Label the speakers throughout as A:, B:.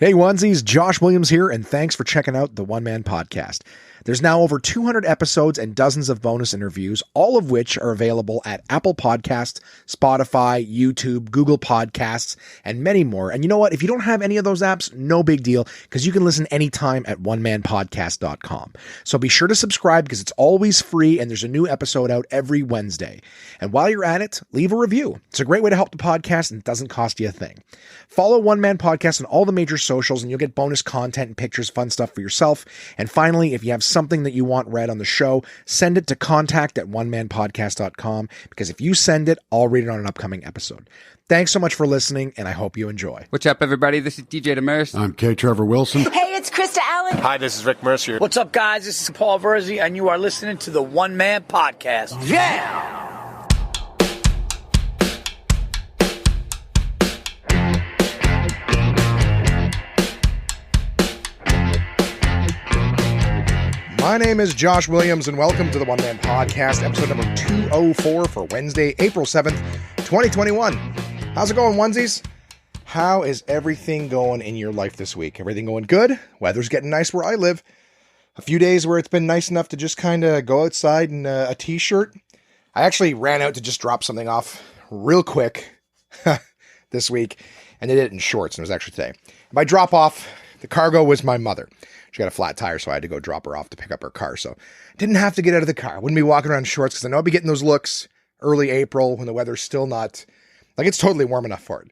A: Hey onesies, Josh Williams here, and thanks for checking out the One Man Podcast. There's now over 200 episodes and dozens of bonus interviews, all of which are available at Apple Podcasts, Spotify, YouTube, Google Podcasts, and many more. And you know what? If you don't have any of those apps, no big deal, because you can listen anytime at onemanpodcast.com. So be sure to subscribe because it's always free and there's a new episode out every Wednesday. And while you're at it, leave a review. It's a great way to help the podcast and it doesn't cost you a thing. Follow One Man Podcast on all the major socials and you'll get bonus content and pictures, fun stuff for yourself. And finally, if you have something that you want read on the show, send it to contact@onemanpodcast.com because if you send it, I'll read it on an upcoming episode. Thanks so much for listening, and I hope you enjoy.
B: What's up, everybody? This is DJ Demers.
C: I'm K. Trevor Wilson.
D: Hey, it's Krista Allen.
E: Hi, this is Rick Mercier.
F: What's up, guys? This is Paul Verzi, and you are listening to the One Man Podcast. Yeah!
A: My name is Josh Williams, and welcome to the One Man Podcast, episode number 204 for Wednesday, April 7th, 2021. How's it going, onesies? How is everything going in your life this week? Everything going good? Weather's getting nice where I live. A few days where it's been nice enough to just kind of go outside in a t-shirt. I actually ran out to just drop something off real quick this week, and they did it in shorts, and it was actually today. My drop-off, the cargo was my mother. She got a flat tire, so I had to go drop her off to pick up her car. So didn't have to get out of the car. Wouldn't be walking around in shorts because I know I'd be getting those looks early April when the weather's still not, like it's totally warm enough for it.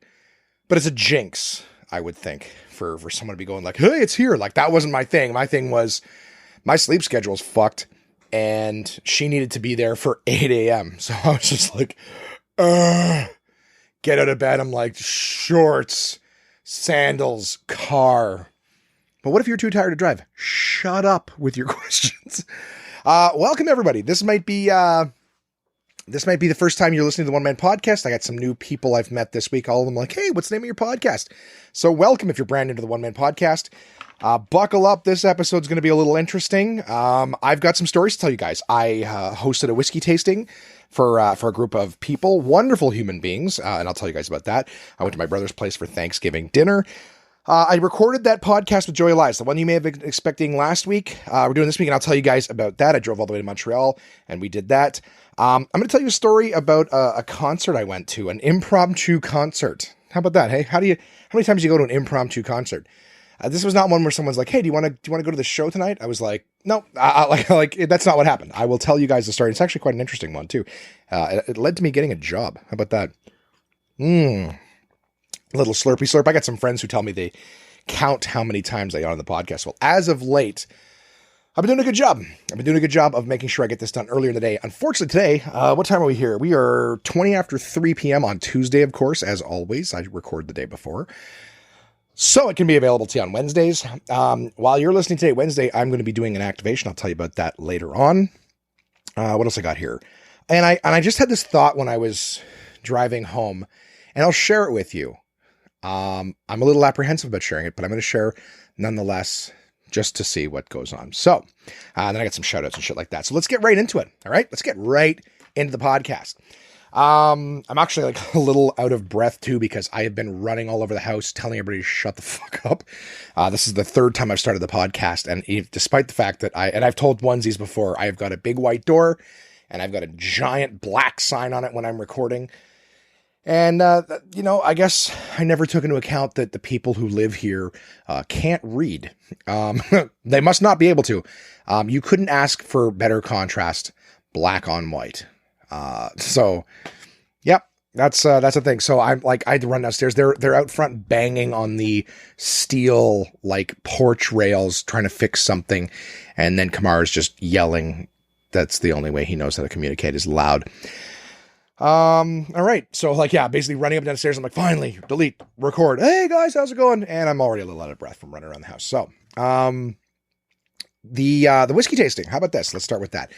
A: But it's a jinx, I would think, for someone to be going like, hey, it's here. Like that wasn't my thing. My thing was my sleep schedule's fucked and she needed to be there for 8 a.m. So I was just like, get out of bed. I'm like, shorts, sandals, car. But what if you're too tired to drive? Shut up with your questions. Welcome everybody. This might be the first time you're listening to the One Man Podcast. I got some new people I've met this week. All of them like, hey, what's the name of your podcast? So welcome if you're brand new to the One Man Podcast. Buckle up. This episode's going to be a little interesting. I've got some stories to tell you guys. I hosted a whiskey tasting for a group of people, wonderful human beings, and I'll tell you guys about that. I went to my brother's place for Thanksgiving dinner. I recorded that podcast with Joy Elias, the one you may have been expecting last week. We're doing this week, and I'll tell you guys about that. I drove all the way to Montreal, and we did that. I'm going to tell you a story about a concert I went to, an impromptu concert. How about that? Hey, how many times do you go to an impromptu concert? This was not one where someone's like, hey, do you want to go to the show tonight? I was like, no, like that's not what happened. I will tell you guys the story. It's actually quite an interesting one too. It led to me getting a job. How about that? Little slurpy slurp. I got some friends who tell me they count how many times I got on the podcast. Well, as of late, I've been doing a good job. I've been doing a good job of making sure I get this done earlier in the day. Unfortunately, today, what time are we here? We are 20 after 3 p.m. on Tuesday, of course, as always. I record the day before. So it can be available to you on Wednesdays. While you're listening today, Wednesday, I'm going to be doing an activation. I'll tell you about that later on. What else I got here? And I just had this thought when I was driving home, and I'll share it with you. I'm a little apprehensive about sharing it, but I'm going to share nonetheless just to see what goes on. So, then I got some shout outs and shit like that. So let's get right into it. All right. Let's get right into the podcast. I'm actually like a little out of breath too, because I have been running all over the house telling everybody to shut the fuck up. This is the third time I've started the podcast. And despite the fact that I've told onesies before, I've got a big white door and I've got a giant black sign on it when I'm recording. And, I guess I never took into account that the people who live here can't read. They must not be able to. You couldn't ask for better contrast, black on white. So, yep, that's a thing. So I had to run downstairs. They're out front banging on the steel, like, porch rails, trying to fix something. And then Kamar's just yelling. That's the only way he knows how to communicate, is loud. All right. So basically running up and downstairs. I'm like, finally, delete, record. Hey guys, how's it going? And I'm already a little out of breath from running around the house. So, the whiskey tasting, how about this? Let's start with that.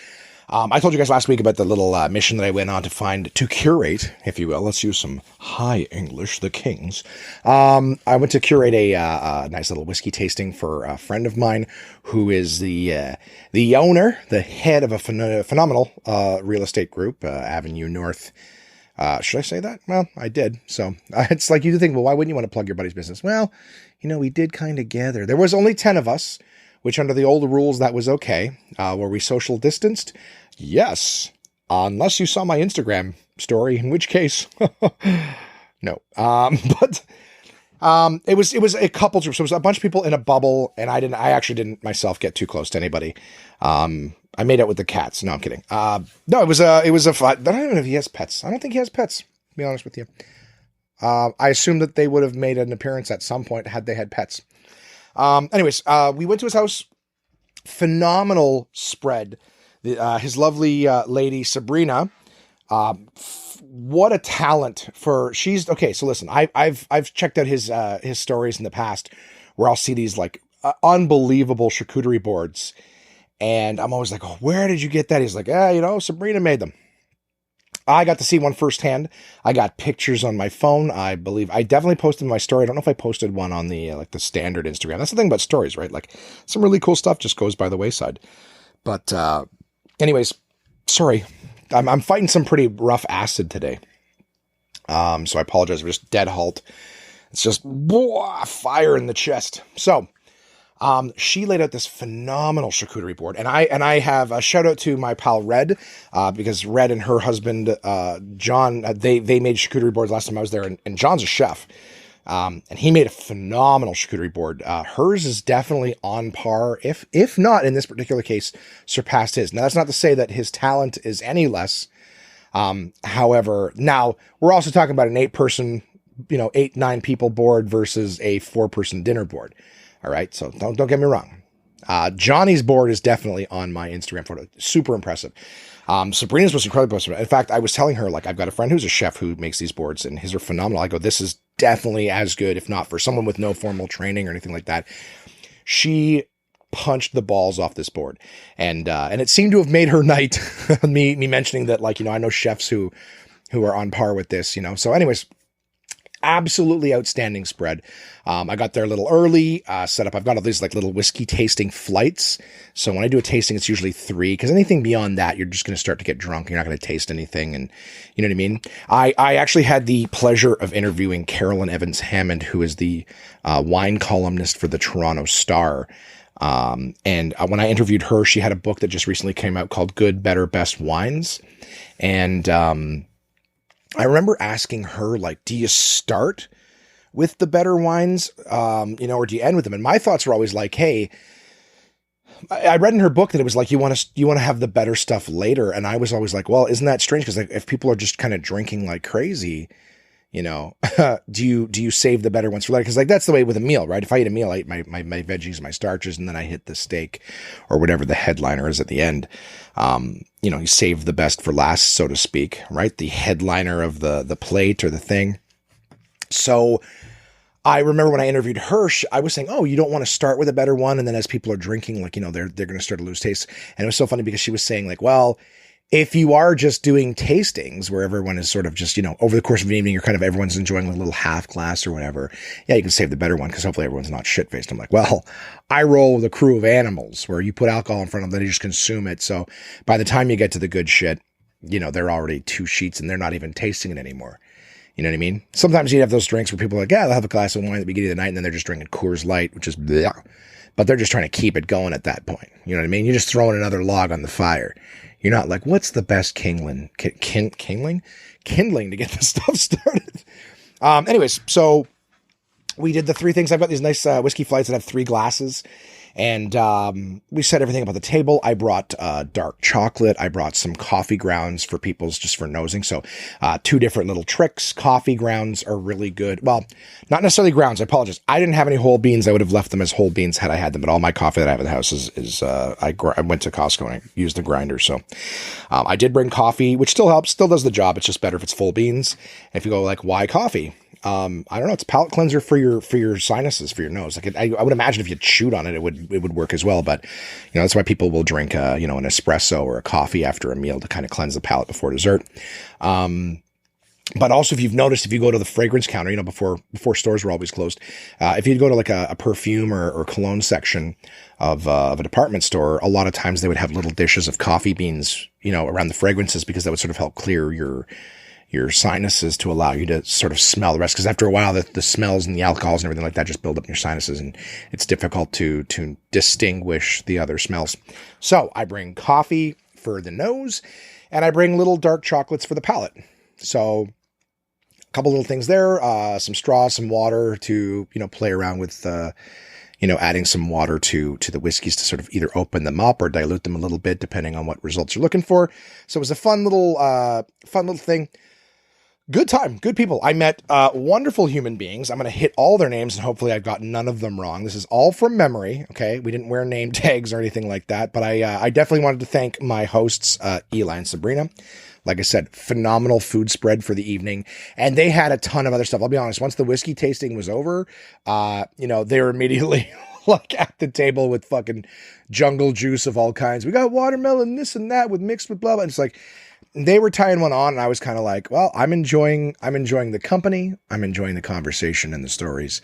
A: I told you guys last week about the little mission that I went on to curate, if you will. Let's use some high English, the Kings. I went to curate a nice little whiskey tasting for a friend of mine who is the owner, the head of a phenomenal real estate group, Avenue North Should I say that? Well, I did. So it's like you think, well, why wouldn't you want to plug your buddy's business? Well, we did kind of gather. There was only 10 of us, which under the old rules, that was okay. Were we social distanced? Yes. Unless you saw my Instagram story, in which case, no. But it was a couple groups. So it was a bunch of people in a bubble, and I actually didn't myself get too close to anybody. I made out with the cats. No, I'm kidding. No, it was a fun. I don't even know if he has pets. I don't think he has pets, to be honest with you. I assume that they would have made an appearance at some point had they had pets. Anyways, we went to his house. Phenomenal spread. His lovely lady, Sabrina, what a talent for, okay. So listen, I've checked out his stories in the past where I'll see these like unbelievable charcuterie boards. And I'm always like, oh, where did you get that? He's like, Sabrina made them. I got to see one firsthand. I got pictures on my phone. I believe I definitely posted my story. I don't know if I posted one on the like the standard Instagram. That's the thing about stories, right? Like some really cool stuff just goes by the wayside. But anyways, sorry, I'm fighting some pretty rough acid today. So I apologize for just dead halt. It's just fire in the chest. So she laid out this phenomenal charcuterie board, and I have a shout out to my pal Red, because Red and her husband John, they made charcuterie boards last time I was there, and John's a chef, and he made a phenomenal charcuterie board. Hers is definitely on par, if not in this particular case surpassed his. Now that's not to say that his talent is any less. However, now we're also talking about an 8-person, 8-9 people board versus a 4-person dinner board. All right, so don't get me wrong. Johnny's board is definitely on my Instagram photo. Super impressive. Sabrina's was incredibly impressive. In fact, I was telling her, like, I've got a friend who's a chef who makes these boards, and his are phenomenal. I go, this is definitely as good, if not for someone with no formal training or anything like that. She punched the balls off this board, and it seemed to have made her night. me mentioning that, like, I know chefs who are on par with this. So, anyways. Absolutely outstanding spread. I got there a little early, set up. I've got all these like little whiskey tasting flights. So when I do a tasting, it's usually 3, because anything beyond that, you're just going to start to get drunk. You're not going to taste anything. And you know what I mean? I actually had the pleasure of interviewing Carolyn Evans Hammond, who is the wine columnist for the Toronto Star. And when I interviewed her, she had a book that just recently came out called Good, Better, Best Wines. And, I remember asking her, like, do you start with the better wines, or do you end with them? And my thoughts were always like, hey, I read in her book that it was like, you want to have the better stuff later. And I was always like, well, isn't that strange? Because like, if people are just kind of drinking like crazy, do you save the better ones for later? Because like, that's the way with a meal, right? If I eat a meal, I eat my veggies, my starches, and then I hit the steak or whatever the headliner is at the end. You save the best for last, so to speak, right? The headliner of the plate or the thing. So I remember when I interviewed her, I was saying, oh, you don't want to start with a better one. And then as people are drinking, like, they're going to start to lose taste. And it was so funny because she was saying like, well, if you are just doing tastings where everyone is sort of just, over the course of an evening, everyone's enjoying a little half glass or whatever. Yeah, you can save the better one because hopefully everyone's not shit-faced. I'm like, well, I roll with a crew of animals where you put alcohol in front of them, they just consume it. So by the time you get to the good shit, they're already 2 sheets and they're not even tasting it anymore. You know what I mean? Sometimes you have those drinks where people are like, yeah, they'll have a glass of wine at the beginning of the night and then they're just drinking Coors Light, which is bleh. But they're just trying to keep it going at that point. You know what I mean? You're just throwing another log on the fire. You're not like, what's the best kindling to get this stuff started? Anyways, so we did the 3 things. I've got these nice whiskey flights that have 3 glasses. And we set everything up on the table. I brought dark chocolate. I brought some coffee grounds for people's just for nosing. So 2 different little tricks. Coffee grounds are really good. Well, not necessarily grounds. I apologize. I didn't have any whole beans. I would have left them as whole beans had I had them. But all my coffee that I have in the house is I went to Costco and I used the grinder. So I did bring coffee, which still helps. Still does the job. It's just better if it's full beans. And if you go like, why coffee? I don't know. It's a palate cleanser for your sinuses, for your nose. Like I would imagine if you chewed on it, it would work as well. But that's why people will drink an espresso or a coffee after a meal to kind of cleanse the palate before dessert. But also, if you've noticed, if you go to the fragrance counter, before stores were always closed, if you go to like a perfume or cologne section of a department store, a lot of times they would have little dishes of coffee beans, around the fragrances because that would sort of help clear your your sinuses to allow you to sort of smell the rest. Because after a while, the smells and the alcohols and everything like that just build up in your sinuses, and it's difficult to distinguish the other smells. So I bring coffee for the nose, and I bring little dark chocolates for the palate. So a couple little things there, some straws, some water to, play around with, adding some water to the whiskeys to sort of either open them up or dilute them a little bit, depending on what results you're looking for. So it was a fun little thing. Good time, good people. I met wonderful human beings. I'm going to hit all their names, and hopefully I've got none of them wrong. This is all from memory, okay? We didn't wear name tags or anything like that, but I definitely wanted to thank my hosts, Eli and Sabrina. Like I said, phenomenal food spread for the evening, and they had a ton of other stuff. I'll be honest, once the whiskey tasting was over, they were immediately like at the table with fucking jungle juice of all kinds. We got watermelon, this and that with mixed with blah, blah. And it's like, they were tying one on, and I was kind of like, well, I'm enjoying the company. I'm enjoying the conversation and the stories.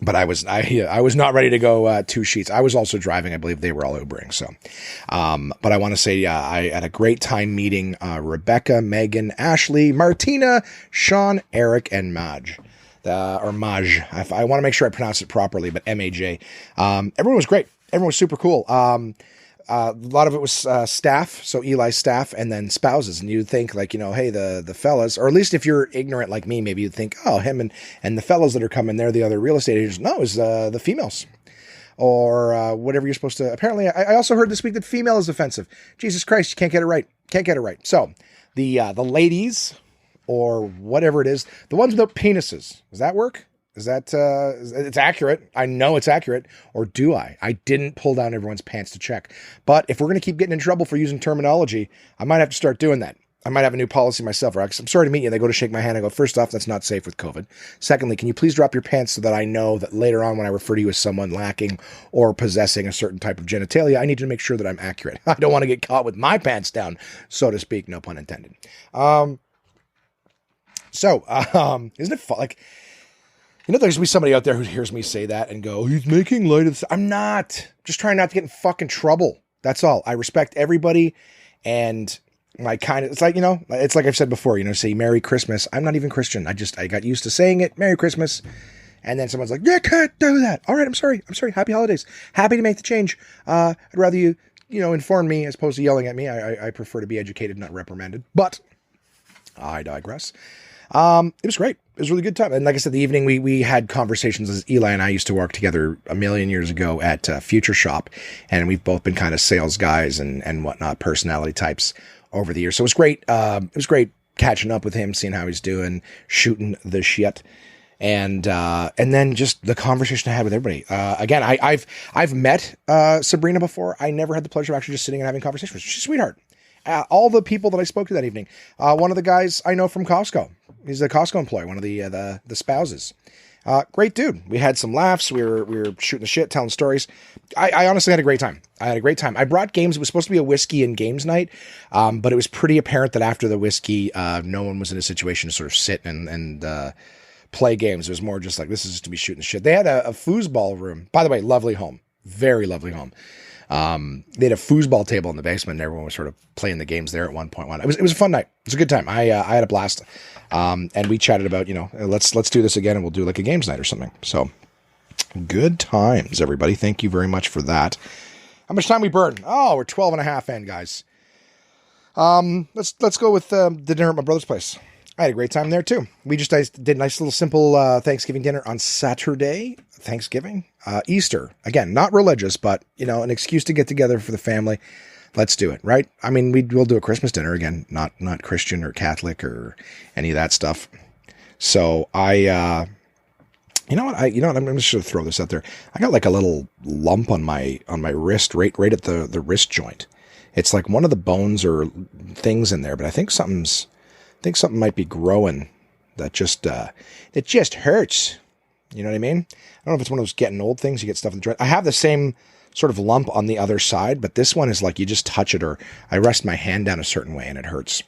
A: But I was not ready to go 2 sheets. I was also driving. I believe they were all Ubering. So, but I want to say, I had a great time meeting Rebecca, Megan, Ashley, Martina, Sean, Eric, and Maj. Or Maj. I want to make sure I pronounce it properly, but M-A-J. Everyone was great. Everyone was super cool. A lot of it was staff, so Eli's staff, and then spouses. And you'd think, like, hey, the fellas, or at least if you're ignorant like me, maybe you'd think, oh, him and the fellas that are coming, they're the other real estate agents. No, it's the females. Or whatever you're supposed to. Apparently, I also heard this week that female is offensive. Jesus Christ, you can't get it right. Can't get it right. So, the ladies, or whatever it is, the ones without penises, does that work? Is that, it's accurate. I know it's accurate. Or do I? I didn't pull down everyone's pants to check. But if we're going to keep getting in trouble for using terminology, I might have to start doing that. I might have a new policy myself. I'm sorry to meet you. They go to shake my hand. I go, first off, that's not safe with COVID. Secondly, can you please drop your pants so that I know that later on when I refer to you as someone lacking or possessing a certain type of genitalia, I need to make sure that I'm accurate. I don't want to get caught with my pants down, so to speak. No pun intended. Isn't it fun? Like, there's going to be somebody out there who hears me say that and go, he's making light of this. I'm not. Just trying not to get in fucking trouble. That's all. I respect everybody, and it's like, it's like I've said before, say Merry Christmas. I'm not even Christian. I got used to saying it, Merry Christmas. And then someone's like, you can't do that. All right, I'm sorry. Happy holidays. Happy to make the change. I'd rather you inform me as opposed to yelling at me. I prefer to be educated, not reprimanded. But I digress. It was great. It was a really good time. And like I said, the evening we had conversations, as Eli and I used to work together a million years ago at Future Shop. And we've both been kind of sales guys and whatnot, personality types over the years. So it was great. It was great catching up with him, seeing how he's doing, shooting the shit. And then just the conversation I had with everybody. Again, I've met Sabrina before. I never had the pleasure of actually just sitting and having conversations with her. She's a sweetheart. All the people that I spoke to that evening. One of the guys I know from Costco. He's a Costco employee, one of the spouses. Great dude. We had some laughs. We were shooting the shit, telling stories. I honestly had a great time. I brought games. It was supposed to be a whiskey and games night, but it was pretty apparent that after the whiskey, no one was in a situation to sort of sit and play games. It was more just like, this is just to be shooting the shit. They had a foosball room. By the way, lovely home. Very lovely home. They had a foosball table in the basement, and everyone was sort of playing the games there at one point. It was a fun night. It was a good time. I had a blast. And we chatted about, let's do this again, and we'll do like a games night or something. So good times, everybody. Thank you very much for that. How much time we burned? Oh, we're 12 and a half in, guys. Let's go with the dinner at my brother's place. I had a great time there too. We just did a nice little simple Thanksgiving dinner on Saturday. Thanksgiving, Easter. Again, not religious, but an excuse to get together for the family. Let's do it, right? I mean, we'll do a Christmas dinner again, not Christian or Catholic or any of that stuff. So I'm just going to throw this out there. I got like a little lump on my wrist, right at the wrist joint. It's like one of the bones or things in there, but I think something might be growing that just hurts. You know what I mean? I don't know if it's one of those getting old things. You get stuff in the joint. I have the same sort of lump on the other side, but this one is like you just touch it, or I rest my hand down a certain way and it hurts.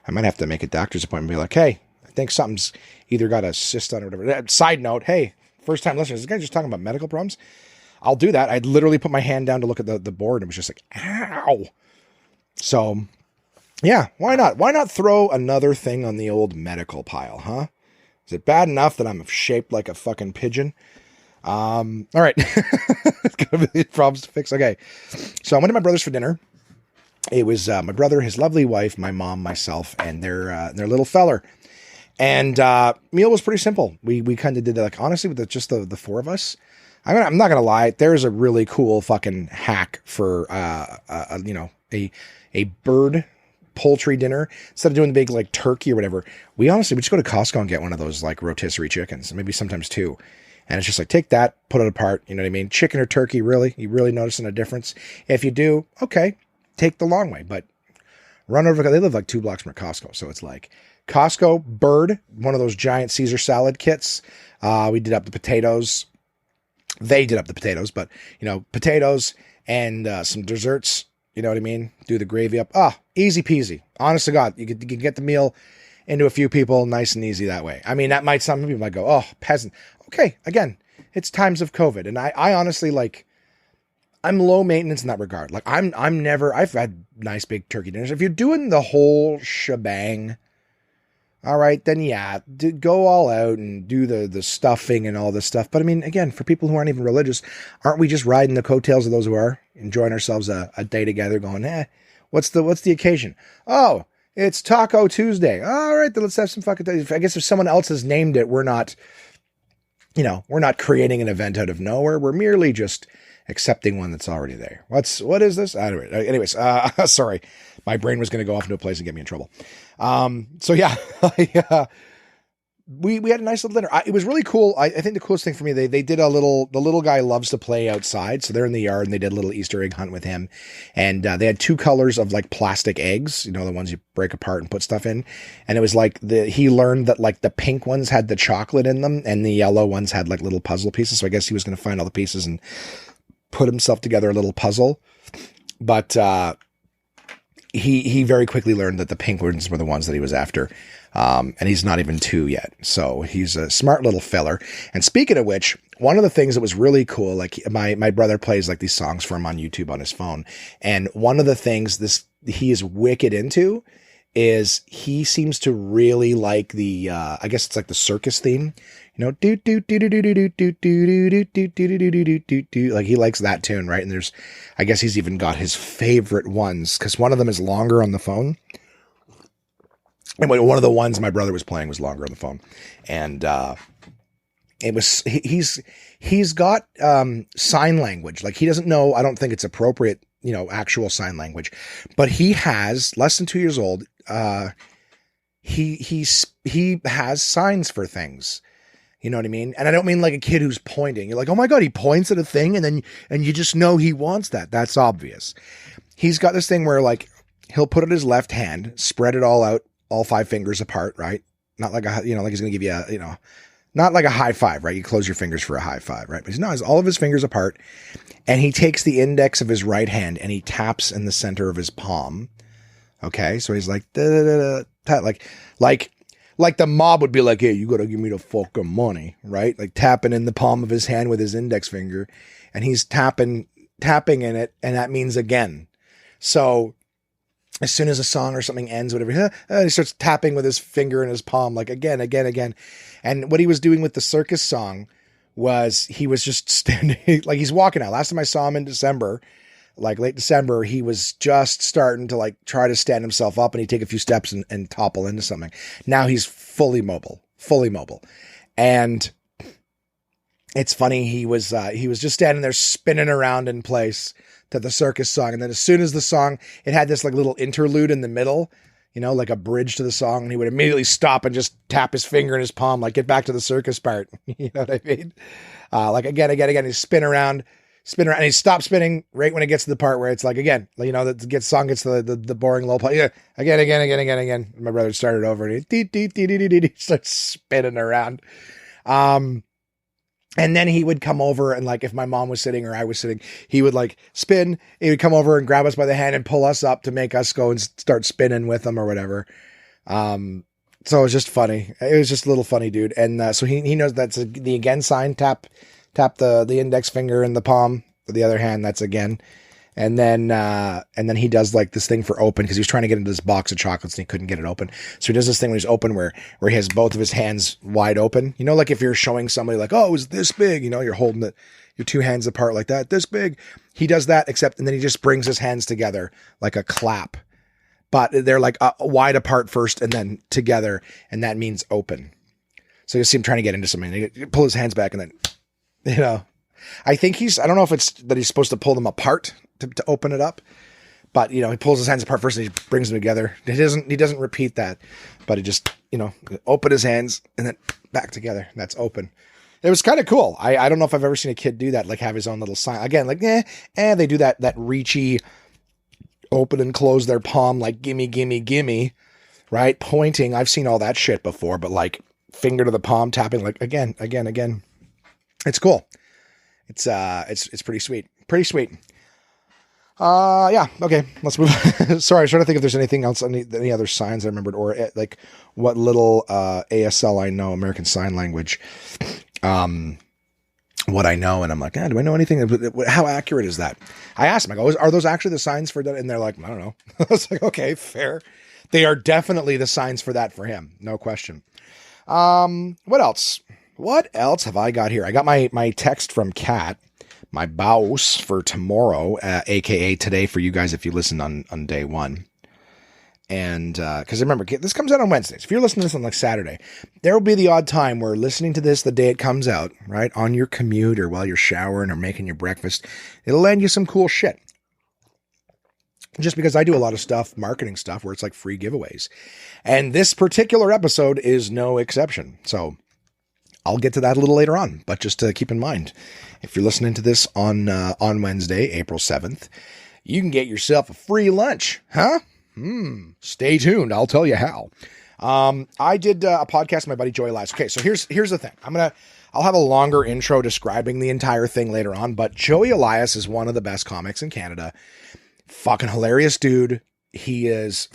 A: I might have to make a doctor's appointment and be like, hey, I think something's either got a cyst on it or whatever. Side note, hey, first time listeners, this guy's just talking about medical problems. I'll do that. I'd literally put my hand down to look at the board, and it was just like, ow. So Yeah, why not? Why not throw another thing on the old medical pile, huh? Is it bad enough that I'm shaped like a fucking pigeon? All right. It's gonna be problems to fix. Okay. So I went to my brother's for dinner. It was my brother, his lovely wife, my mom, myself, and their little feller. And meal was pretty simple. We kind of did that, like, honestly, with just the four of us. I'm not gonna lie. There's a really cool fucking hack for a bird poultry dinner. Instead of doing the big like turkey or whatever, we just go to Costco and get one of those like rotisserie chickens, maybe sometimes two. And it's just like, take that, put it apart. You know what I mean? Chicken or turkey, really? You really noticing a difference? If you do, okay, take the long way. But run over, they live like 2 blocks from Costco. So it's like Costco, bird, one of those giant Caesar salad kits. We did up the potatoes. They did up the potatoes, but, potatoes and some desserts. You know what I mean? Do the gravy up. Easy peasy. Honest to God, you can get the meal into a few people nice and easy that way. I mean, some people might go, oh, peasant. Okay, again, it's times of COVID. And I honestly, like, I'm low maintenance in that regard. Like, I've had nice big turkey dinners. If you're doing the whole shebang, all right, then yeah, go all out and do the stuffing and all this stuff. But I mean, again, for people who aren't even religious, aren't we just riding the coattails of those who are, enjoying ourselves a day together, going, what's the occasion? Oh, it's Taco Tuesday. All right, then let's have some fucking. I guess if someone else has named it, we're not creating an event out of nowhere. We're merely just accepting one that's already there. What is this? Anyways, sorry, my brain was going to go off into a place and get me in trouble. So yeah, we had a nice little dinner. It was really cool. I think the coolest thing for me, they did the little guy loves to play outside. So they're in the yard and they did a little Easter egg hunt with him. And, they had 2 colors of like plastic eggs, the ones you break apart and put stuff in. And it was like he learned that like the pink ones had the chocolate in them and the yellow ones had like little puzzle pieces. So I guess he was going to find all the pieces and put himself together a little puzzle. But, he very quickly learned that the pink ones were the ones that he was after. And he's not even 2 yet. So he's a smart little feller. And speaking of which, one of the things that was really cool, like my brother plays like these songs for him on YouTube on his phone. And one of the things he is wicked into is he seems to really like the, I guess it's like the circus theme, like he likes that tune, right? And I guess he's even got his favorite ones because one of them is longer on the phone. And one of the ones my brother was playing was longer on the phone. And, he's got, sign language. Like he doesn't know, I don't think it's appropriate, actual sign language, but he has less than 2 years old. He has signs for things. You know what I mean? And I don't mean like a kid who's pointing. You're like, oh my God, he points at a thing and you just know he wants that. That's obvious. He's got this thing where like he'll put it in his left hand, spread it all out, all 5 fingers apart, right? Not like like he's going to give you not like a high five, right? You close your fingers for a high five, right? But he has all of his fingers apart and he takes the index of his right hand and he taps in the center of his palm. Okay. So he's like, da, da, da, da, like the mob would be like, hey, you got to give me the fucking money, right? Like tapping in the palm of his hand with his index finger and he's tapping in it. And that means again. So as soon as a song or something ends, whatever, he starts tapping with his finger in his palm, like again. And what he was doing with the circus song was he was just standing, like he's walking out. Last time I saw him in December, like late December, he was just starting to like try to stand himself up and he'd take a few steps and topple into something. Now he's fully mobile. And it's funny. He was just standing there spinning around in place to the circus song. And then as soon as the song, it had this like little interlude in the middle, like a bridge to the song. And he would immediately stop and just tap his finger in his palm, like get back to the circus part. You know what I mean? Like again, he spin around and he stops spinning right when it gets to the part where it's like, again, the song gets to the boring low part. Yeah. Again. My brother started over and he starts spinning around. And then he would come over and like, if my mom was sitting or I was sitting, he would like spin. He would come over and grab us by the hand and pull us up to make us go and start spinning with him or whatever. So it was just funny. It was just a little funny, dude. And so he knows that's the again sign. Tap the index finger in the palm. With the other hand, that's again. And then he does like this thing for open because he was trying to get into this box of chocolates and he couldn't get it open. So he does this thing when he's open where he has both of his hands wide open. You know, like if you're showing somebody like, oh, it was this big, you know, you're holding it, your two hands apart like that, this big. He does that, and then he just brings his hands together like a clap. But they're like wide apart first and then together, and that means open. So you see him trying to get into something. He pull his hands back and then, you know, I think I don't know if it's that he's supposed to pull them apart to open it up, but you know, he pulls his hands apart first and he brings them together. He doesn't repeat that, but he just, you know, open his hands and then back together. That's open. It was kind of cool. I don't know if I've ever seen a kid do that, like have his own little sign. Again, like, they do that reachy open and close their palm, like gimme, gimme, gimme, right? Pointing. I've seen all that shit before, but like finger to the palm, tapping, like again. It's cool. It's pretty sweet. Pretty sweet. Yeah. Okay. Let's move on. Sorry. I was trying to think if there's anything else, any other signs I remembered, or like what little, ASL I know, American Sign Language, what I know. And I'm like, do I know anything? How accurate is that? I asked them, I go, are those actually the signs for that? And they're like, I don't know. I was like, okay, fair. They are definitely the signs for that for him. No question. What else? What else have I got here? I got my text from Kat, my boss, for tomorrow, aka today for you guys if you listen on day one. And because remember, this comes out on Wednesdays. If you're listening to this on like Saturday, there will be the odd time where listening to this the day it comes out, right, on your commute or while you're showering or making your breakfast, it'll land you some cool shit. Just because I do a lot of stuff, marketing stuff, where it's like free giveaways. And this particular episode is no exception. So I'll get to that a little later on, but just to keep in mind, if you're listening to this on Wednesday, April 7th, you can get yourself a free lunch, huh? Stay tuned. I'll tell you how. I did a podcast with my buddy Joey Elias. Okay, so here's the thing. I'll have a longer intro describing the entire thing later on, but Joey Elias is one of the best comics in Canada. Fucking hilarious dude. He's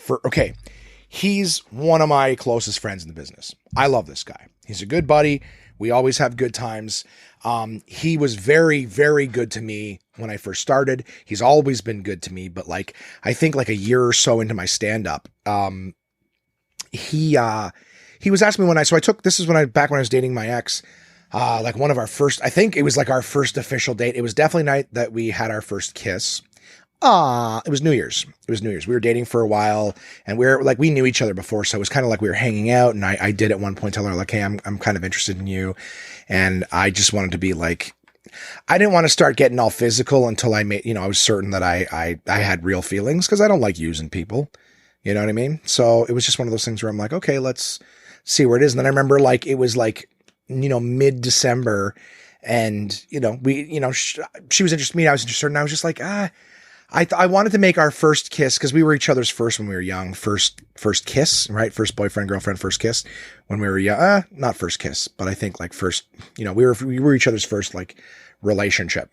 A: one of my closest friends in the business. I love this guy. He's a good buddy. We always have good times. He was very, very good to me when I first started. He's always been good to me, but like, I think like a year or so into my stand-up, he was asking me this is back when I was dating my ex, like one of our first, I think it was like our first official date. It was definitely night that we had our first kiss. It was New Year's. We were dating for a while and we knew each other before. So it was kind of like we were hanging out, and I did at one point tell her like, hey, I'm kind of interested in you. And I just wanted to be like, I didn't want to start getting all physical until I was certain that I had real feelings, because I don't like using people. You know what I mean? So it was just one of those things where I'm like, okay, let's see where it is. And then I remember like, it was like, mid-December, and, she was interested in me. I was interested, and I was just like, I wanted to make our first kiss, because we were each other's first when we were young. First kiss, right? First boyfriend, girlfriend, first kiss when we were young. Not first kiss, but I think like first, we were each other's first like relationship.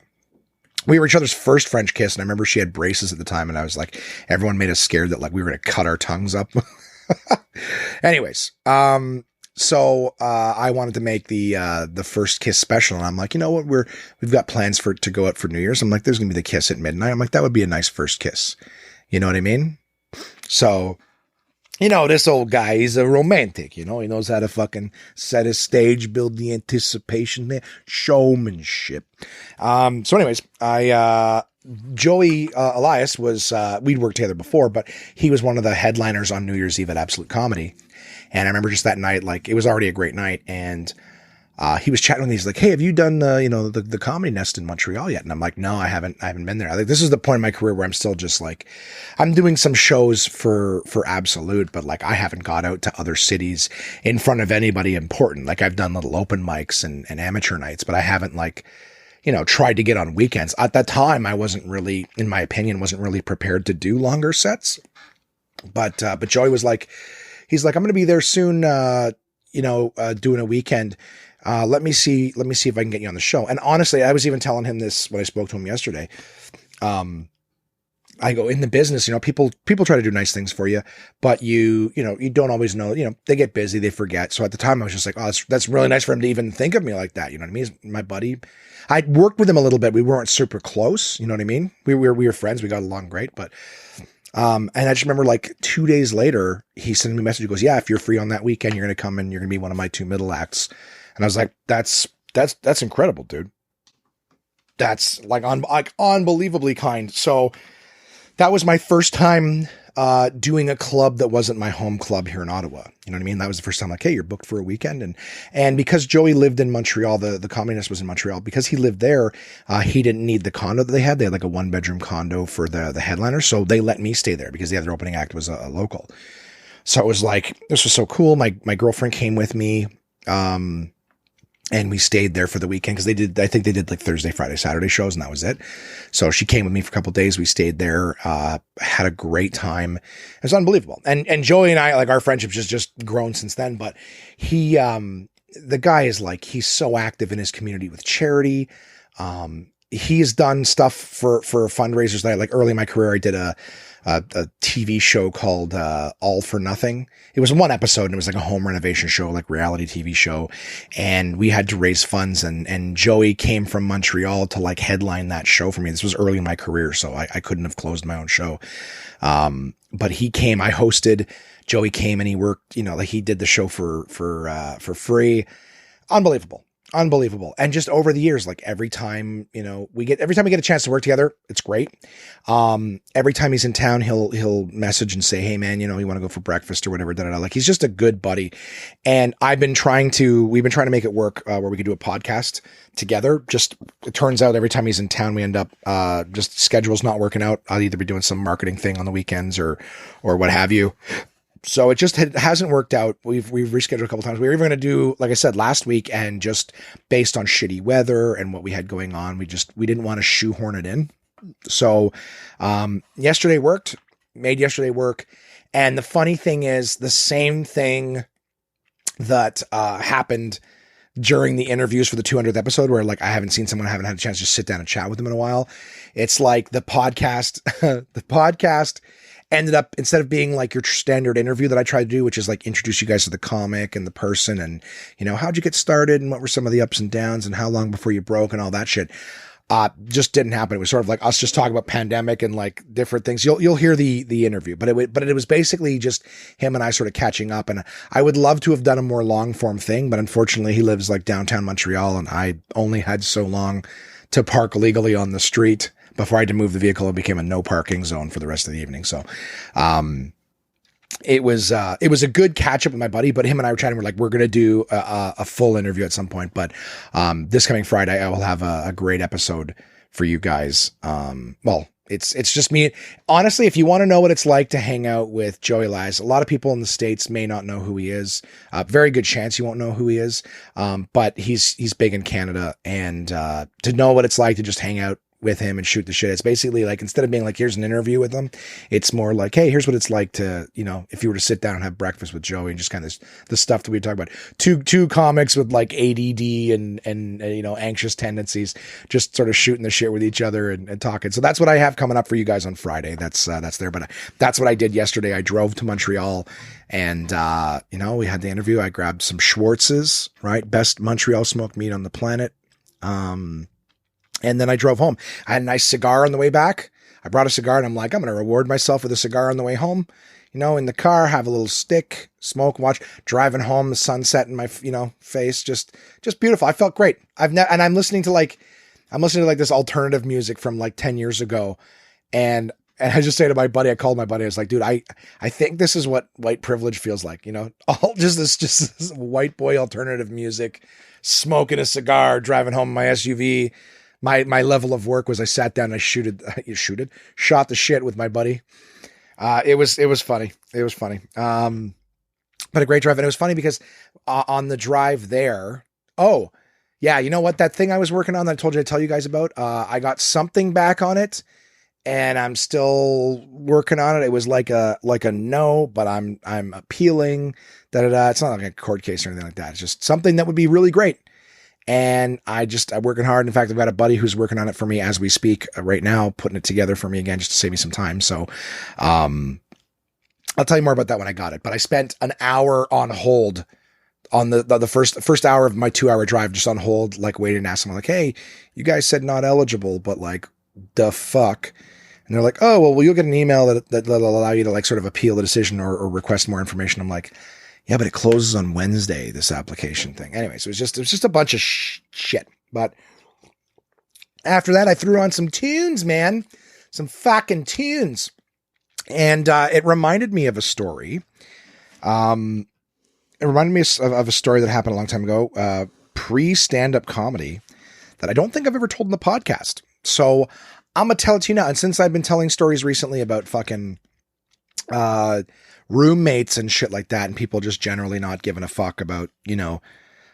A: We were each other's first French kiss, and I remember she had braces at the time, and I was like, everyone made us scared that like we were going to cut our tongues up. Anyways, so I wanted to make the first kiss special, and I'm like, you know what, we've got plans to go out for New Year's. I'm like, there's gonna be the kiss at midnight. I'm like, that would be a nice first kiss. You know what I mean? So, this old guy, he's a romantic. He knows how to fucking set a stage, build the anticipation there, showmanship. So anyways, Joey Elias was we'd worked together before, but he was one of the headliners on New Year's Eve at Absolute Comedy. And I remember just that night, like, it was already a great night. And he was chatting with me. He's like, hey, have you done, the Comedy Nest in Montreal yet? And I'm like, no, I haven't been there. Like, this is the point in my career where I'm still just like, I'm doing some shows for Absolute, but like, I haven't got out to other cities in front of anybody important. Like, I've done little open mics and amateur nights, but I haven't like, tried to get on weekends. At that time, I wasn't really, in my opinion, prepared to do longer sets. But Joey was like, he's like, I'm going to be there soon, doing a weekend. Let me see if I can get you on the show. And honestly, I was even telling him this when I spoke to him yesterday. I go, in the business, people try to do nice things for you, but you don't always know, they get busy, they forget. So at the time I was just like, oh, that's really nice for him to even think of me like that. You know what I mean? He's my buddy. I worked with him a little bit. We weren't super close. You know what I mean? We were friends. We got along great, but, and I just remember like 2 days later, he sent me a message. He goes, yeah, if you're free on that weekend, you're going to come and you're going to be one of my 2 middle acts. And I was like, that's incredible, dude. That's like unbelievably kind. So that was my first time doing a club that wasn't my home club here in Ottawa. You know what I mean? That was the first time like, hey, you're booked for a weekend. And because Joey lived in Montreal, the communist was in Montreal, because he lived there, he didn't need the condo that they had. They had like a 1-bedroom condo for the headliner. So they let me stay there because the other opening act was a local. So it was like, this was so cool. My girlfriend came with me. And we stayed there for the weekend because I think they did like Thursday, Friday, Saturday shows, and that was it. So she came with me for a couple of days. We stayed there, had a great time. It was unbelievable. And Joey and I, like, our friendship's just grown since then, but he, the guy is like, he's so active in his community with charity. He's done stuff for fundraisers that like early in my career, I did a TV show called All for Nothing. It was 1 episode and it was like a home renovation show, like reality TV show. And we had to raise funds and Joey came from Montreal to like headline that show for me. This was early in my career, so I couldn't have closed my own show. But he came, I hosted, Joey came and he worked, like he did the show for free. Unbelievable. And just over the years, like every time we get a chance to work together, it's great. Every time he's in town, he'll message and say, hey man, you want to go for breakfast or whatever, like he's just a good buddy. And we've been trying to make it work, where we could do a podcast together. Just, it turns out every time he's in town, we end up, just schedule's not working out. I'll either be doing some marketing thing on the weekends or what have you. So it just hasn't worked out. We've rescheduled a couple times. We were even going to do, like I said, last week, and just based on shitty weather and what we had going on, we didn't want to shoehorn it in. So, yesterday worked, made yesterday work. And the funny thing is the same thing that, happened during the interviews for the 200th episode, where like, I haven't seen someone, I haven't had a chance to sit down and chat with them in a while. It's like the podcast ended up, instead of being like your standard interview that I try to do, which is like introduce you guys to the comic and the person and, how'd you get started and what were some of the ups and downs and how long before you broke and all that shit, just didn't happen. It was sort of like us just talking about pandemic and like different things. You'll hear the interview, but it was basically just him and I sort of catching up. And I would love to have done a more long form thing, but unfortunately he lives like downtown Montreal and I only had so long to park legally on the street before I had to move the vehicle. It became a no parking zone for the rest of the evening. So, it was a good catch up with my buddy, but him and I were chatting. We're like, we're going to do a full interview at some point, but, this coming Friday, I will have a great episode for you guys. Well, it's just me. Honestly, if you want to know what it's like to hang out with Joey Lies, a lot of people in the States may not know who he is. Very good chance you won't know who he is. But he's big in Canada, and, to know what it's like to just hang out with him and shoot the shit. It's basically like, instead of being like, here's an interview with him, it's more like, hey, here's what it's like to, if you were to sit down and have breakfast with Joey and just kind of the stuff that we talk about. Two comics with like ADD and anxious tendencies, just sort of shooting the shit with each other and talking. So that's what I have coming up for you guys on Friday. That's there, but that's what I did yesterday. I drove to Montreal and, we had the interview. I grabbed some Schwartz's, right? Best Montreal smoked meat on the planet. And then I drove home. I had a nice cigar on the way back. I brought a cigar and I'm like, I'm going to reward myself with a cigar on the way home. In the car, have a little stick, smoke, watch, driving home, the sunset in my, face, just beautiful. I felt great. And I'm listening to this alternative music from like 10 years ago. And I just say to my buddy, I called my buddy. I was like, dude, I think this is what white privilege feels like, all just this white boy alternative music, smoking a cigar, driving home in my SUV. My level of work was I sat down and I shot the shit with my buddy. It was funny. It was funny. But a great drive. And it was funny because on the drive there, oh yeah, you know what? That thing I was working on that I told you to tell you guys about, I got something back on it and I'm still working on it. It was like a no, but I'm appealing. It's not like a court case or anything like that. It's just something that would be really great. And I'm working hard. In fact, I've got a buddy who's working on it for me as we speak right now, putting it together for me again, just to save me some time. So, I'll tell you more about that when I got it, but I spent an hour on hold on the first hour of my 2-hour drive, just on hold, like waiting to ask someone like, hey, you guys said not eligible, but like the fuck. And they're like, oh, well, you'll get an email that'll allow you to like sort of appeal the decision or request more information. I'm like, yeah, but it closes on Wednesday, this application thing. Anyways, it was just a bunch of shit. But after that, I threw on some tunes, man, some fucking tunes. And it reminded me of a story. It reminded me of a story that happened a long time ago, pre-stand-up comedy, that I don't think I've ever told in the podcast. So I'm going to tell it to you now. And since I've been telling stories recently about fucking roommates and shit like that, and people just generally not giving a fuck about, you know,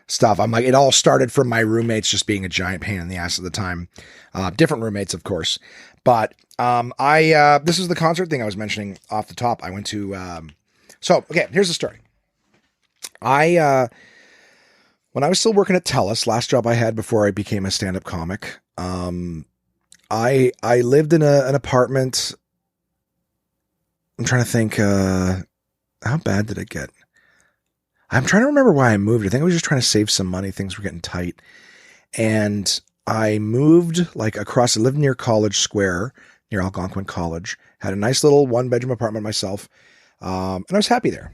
A: stuff, I'm like, it all started from my roommates just being a giant pain in the ass at the time. Different roommates, of course. But this is the concert thing I was mentioning off the top. I went to, okay, here's the story. When I was still working at TELUS, last job I had before I became a stand-up comic, I lived in an apartment. I'm trying to think, how bad did it get? I'm trying to remember why I moved. I think I was just trying to save some money. Things were getting tight. And I moved like across, I lived near College Square, near Algonquin College, had a nice little 1-bedroom apartment myself. And I was happy there.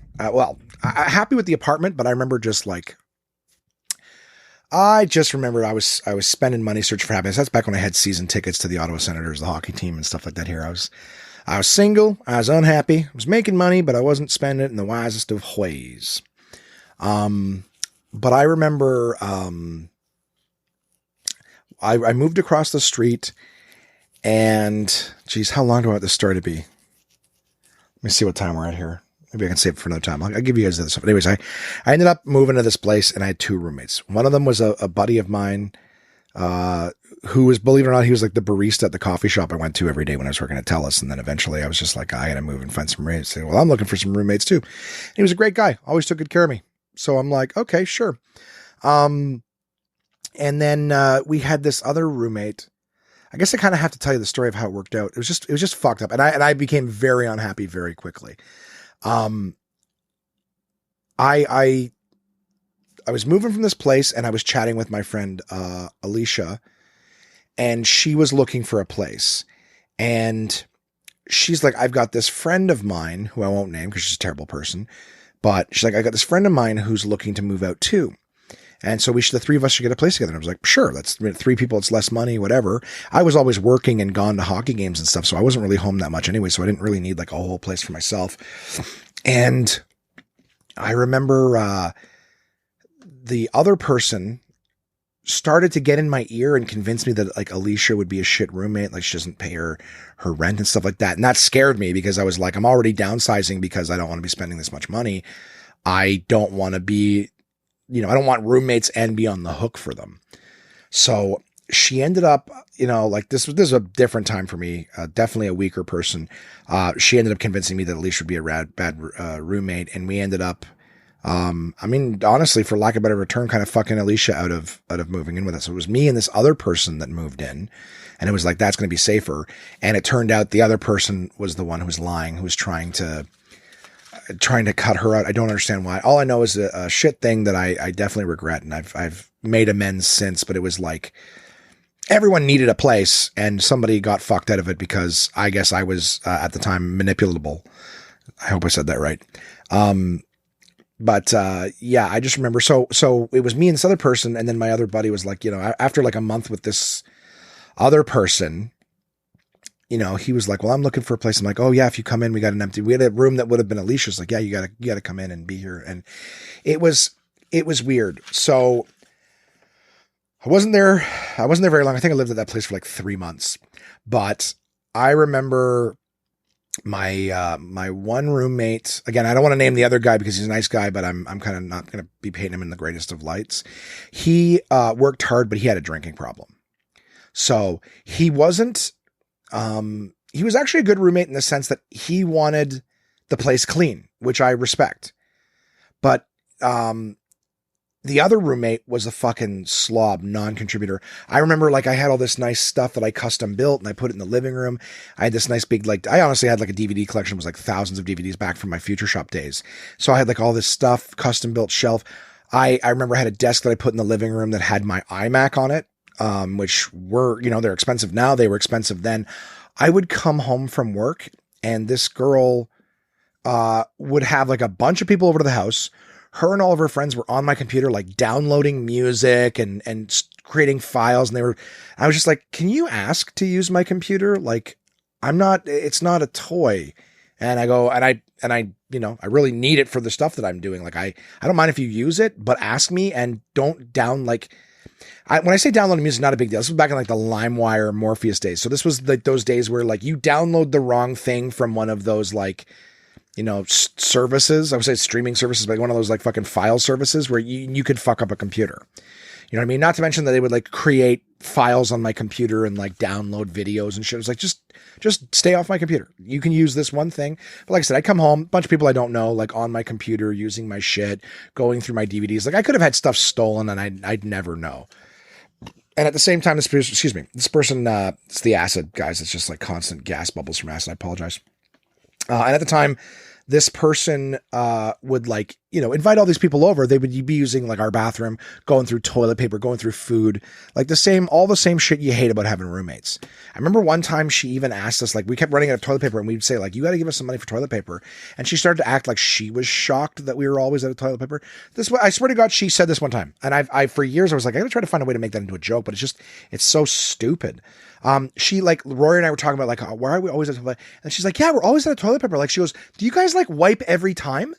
A: Happy with the apartment, but I remember I was spending money searching for happiness. That's back when I had season tickets to the Ottawa Senators, the hockey team and stuff like that here. I was single. I was unhappy. I was making money, but I wasn't spending it in the wisest of ways. But I remember, I moved across the street and geez, how long do I want this story to be? Let me see what time we're at here. Maybe I can save it for another time. I'll give you guys this stuff. But anyways, I ended up moving to this place and I had 2 roommates. One of them was a buddy of mine, who was, believe it or not, he was like the barista at the coffee shop I went to every day when I was working at TELUS. And then eventually I was just like, I got to move and find some roommates. Well, I'm looking for some roommates too. And he was a great guy. Always took good care of me. So I'm like, okay, sure. And then, we had this other roommate. I guess I kind of have to tell you the story of how it worked out. It was just fucked up. And I became very unhappy very quickly. I was moving from this place and I was chatting with my friend, Alicia, and she was looking for a place. And she's like, I've got this friend of mine who I won't name because she's a terrible person, but she's like, I got this friend of mine who's looking to move out too. And so the 3 of us should get a place together. And I was like, sure, that's 3 people. It's less money, whatever. I was always working and gone to hockey games and stuff. So I wasn't really home that much anyway. So I didn't really need like a whole place for myself. And I remember, the other person started to get in my ear and convince me that like Alicia would be a shit roommate. Like she doesn't pay her rent and stuff like that. And that scared me because I was like, I'm already downsizing because I don't want to be spending this much money. I don't want to be, I don't want roommates and be on the hook for them. So she ended up, like this was a different time for me. Definitely a weaker person. She ended up convincing me that Alicia would be a bad roommate. And we ended up, honestly, for lack of a better term, kind of fucking Alicia out of moving in with us. So it was me and this other person that moved in, and it was like, that's going to be safer. And it turned out the other person was the one who was lying, who was trying to cut her out. I don't understand why. All I know is a shit thing that I definitely regret. And I've made amends since, but it was like everyone needed a place and somebody got fucked out of it because I guess I was, at the time, manipulable. I hope I said that right. But yeah, I just remember. So it was me and this other person. And then my other buddy was like, after like a month with this other person, he was like, well, I'm looking for a place. I'm like, oh yeah, if you come in, we had a room that would have been Alicia's. Like, yeah, you gotta come in and be here. And it was weird. So I wasn't there very long. I think I lived at that place for like 3 months, but I remember my one roommate, again, I don't want to name the other guy because he's a nice guy, but I'm kind of not going to be painting him in the greatest of lights. He, worked hard, but he had a drinking problem. So he wasn't, he was actually a good roommate in the sense that he wanted the place clean, which I respect. But, the other roommate was a fucking slob, non-contributor. I remember like I had all this nice stuff that I custom built and I put it in the living room. I had this nice big, like, I honestly had like a DVD collection. It was like thousands of DVDs back from my Future Shop days. So I had like all this stuff, custom built shelf. I remember I had a desk that I put in the living room that had my iMac on it, which were, you know, they're expensive now. They were expensive then. I would come home from work and this girl would have like a bunch of people over to the house. Her and all of her friends were on my computer, like downloading music and creating files. And I was just like, can you ask to use my computer? Like, it's not a toy. And I go, and I, you know, I really need it for the stuff that I'm doing. Like, I don't mind if you use it, but ask me and don't when I say downloading music, not a big deal. This was back in like the LimeWire Morpheus days. So this was like those days where like you download the wrong thing from one of those like, you know, services. I would say streaming services, but one of those like fucking file services where you could fuck up a computer. You know what I mean? Not to mention that they would like create files on my computer and like download videos and shit. It was like, just stay off my computer. You can use this one thing. But like I said, I come home, a bunch of people I don't know, like on my computer, using my shit, going through my DVDs. Like I could have had stuff stolen and I'd never know. And at the same time, this person, it's the acid, guys. It's just like constant gas bubbles from acid. I apologize. And at the time, this person would like, you know, invite all these people over. They would be using like our bathroom, going through toilet paper, going through food, like all the same shit you hate about having roommates. I remember one time she even asked us, like we kept running out of toilet paper and we'd say like, you got to give us some money for toilet paper. And she started to act like she was shocked that we were always out of toilet paper. I swear to God, she said this one time. And I for years, I was like, I got to try to find a way to make that into a joke, but it's so stupid. She like Rory and I were talking about like, why are we always out of toilet? And she's like, yeah, we're always out of toilet paper. Like she goes, do you guys like wipe every time?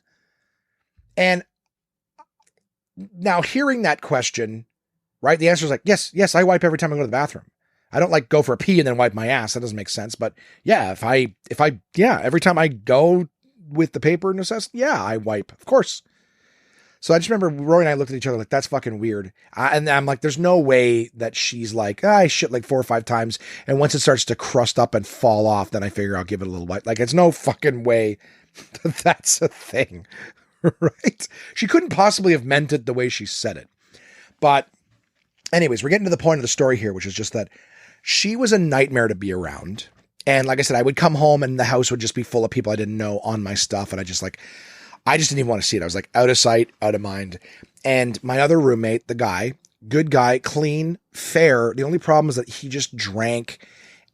A: And now hearing that question, right? The answer is like, yes, I wipe every time I go to the bathroom. I don't like go for a pee and then wipe my ass. That doesn't make sense. But yeah, every time I go with the paper necessity, yeah, I wipe, of course. So I just remember Rory and I looked at each other like, that's fucking weird. And I'm like, there's no way that she's like, I shit like 4 or 5 times. And once it starts to crust up and fall off, then I figure I'll give it a little wipe. Like, it's no fucking way that that's a thing, right? She couldn't possibly have meant it the way she said it. But anyways, we're getting to the point of the story here, which is just that she was a nightmare to be around. And like I said, I would come home and the house would just be full of people I didn't know on my stuff. And I just didn't even want to see it. I was like out of sight, out of mind. And my other roommate, the guy, good guy, clean, fair. The only problem is that he just drank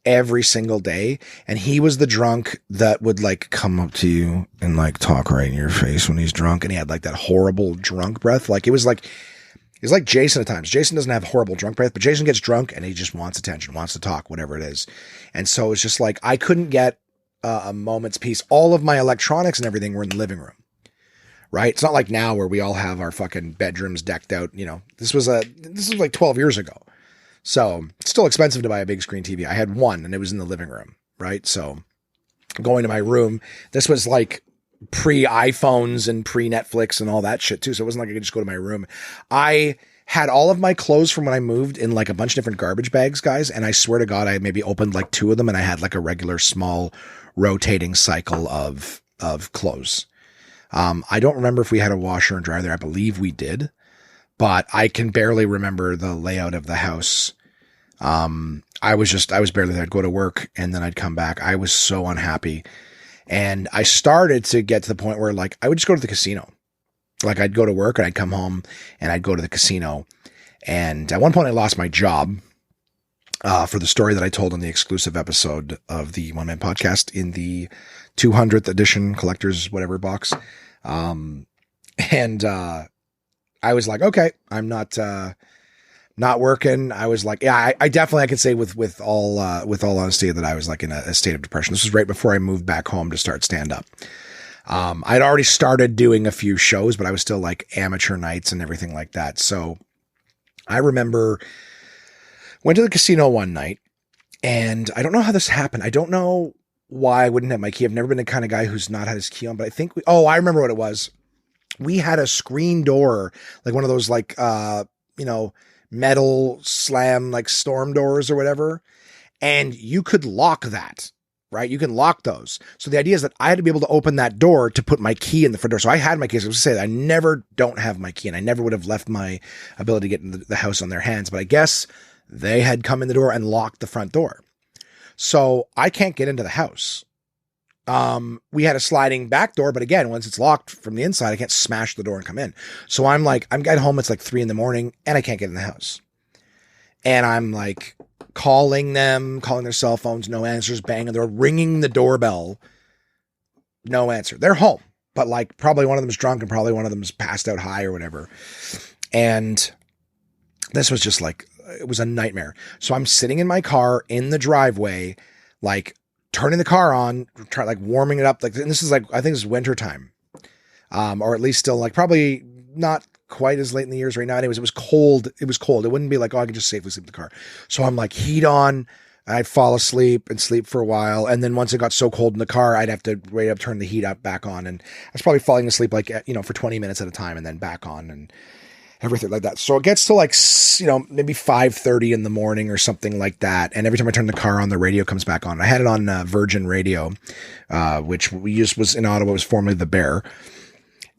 A: every single day. And he was the drunk that would like come up to you and like talk right in your face when he's drunk. And he had like that horrible drunk breath. Like it's like Jason at times. Jason doesn't have horrible drunk breath, but Jason gets drunk and he just wants attention, wants to talk, whatever it is. And so it's just like, I couldn't get a moment's peace. All of my electronics and everything were in the living room. Right? It's not like now where we all have our fucking bedrooms decked out. You know, this was like 12 years ago. So it's still expensive to buy a big screen TV. I had one and it was in the living room. Right? So going to my room, this was like pre-iPhones and pre-Netflix and all that shit too. So it wasn't like I could just go to my room. I had all of my clothes from when I moved in like a bunch of different garbage bags, guys. And I swear to God, I maybe opened like 2 of them and I had like a regular small rotating cycle of clothes. I don't remember if we had a washer and dryer there. I believe we did, but I can barely remember the layout of the house. I was barely there. I'd go to work and then I'd come back. I was so unhappy. And I started to get to the point where like, I would just go to the casino. Like I'd go to work and I'd come home and I'd go to the casino. And at one point I lost my job, for the story that I told in the exclusive episode of the One Man Podcast in the 200th edition collector's whatever box. I was like, okay, I'm not working. I was like, yeah, I definitely, I could say with all honesty that I was like in a state of depression. This was right before I moved back home to start stand up. I'd already started doing a few shows, but I was still like amateur nights and everything like that. So I remember went to the casino one night and I don't know how this happened. I don't know why I wouldn't have my key. I've never been the kind of guy who's not had his key on, but I think I remember what it was. We had a screen door, like one of those like, metal slam, like storm doors or whatever. And you could lock that. right? You can lock those. So the idea is that I had to be able to open that door to put my key in the front door. So I had my keys. I was going to say, I never don't have my key, and I never would have left my ability to get into the house on their hands. But I guess they had come in the door and locked the front door. So I can't get into the house. We had a sliding back door, but again, once it's locked from the inside, I can't smash the door and come in. So I'm getting home. It's like 3 a.m. and I can't get in the house. And I'm like calling their cell phones, no answers, banging. They're ringing the doorbell. No answer. They're home, but like probably one of them's drunk and probably one of them's passed out high or whatever. And this was just like, it was a nightmare. So I'm sitting in my car in the driveway, like turning the car on, warming it up. Like, and this is like, I think it's winter time. Or at least still like probably not quite as late in the years right now. Anyways, it was cold. It wouldn't be like, oh, I could just safely sleep in the car. So I'm like heat on, I'd fall asleep and sleep for a while. And then once it got so cold in the car, I'd have to wait up, turn the heat up back on. And I was probably falling asleep like, for 20 minutes at a time and then back on and everything like that. So it gets to like, maybe 5:30 in the morning or something like that. And every time I turn the car on, the radio comes back on. I had it on Virgin Radio, which we used was in Ottawa, was formerly the Bear.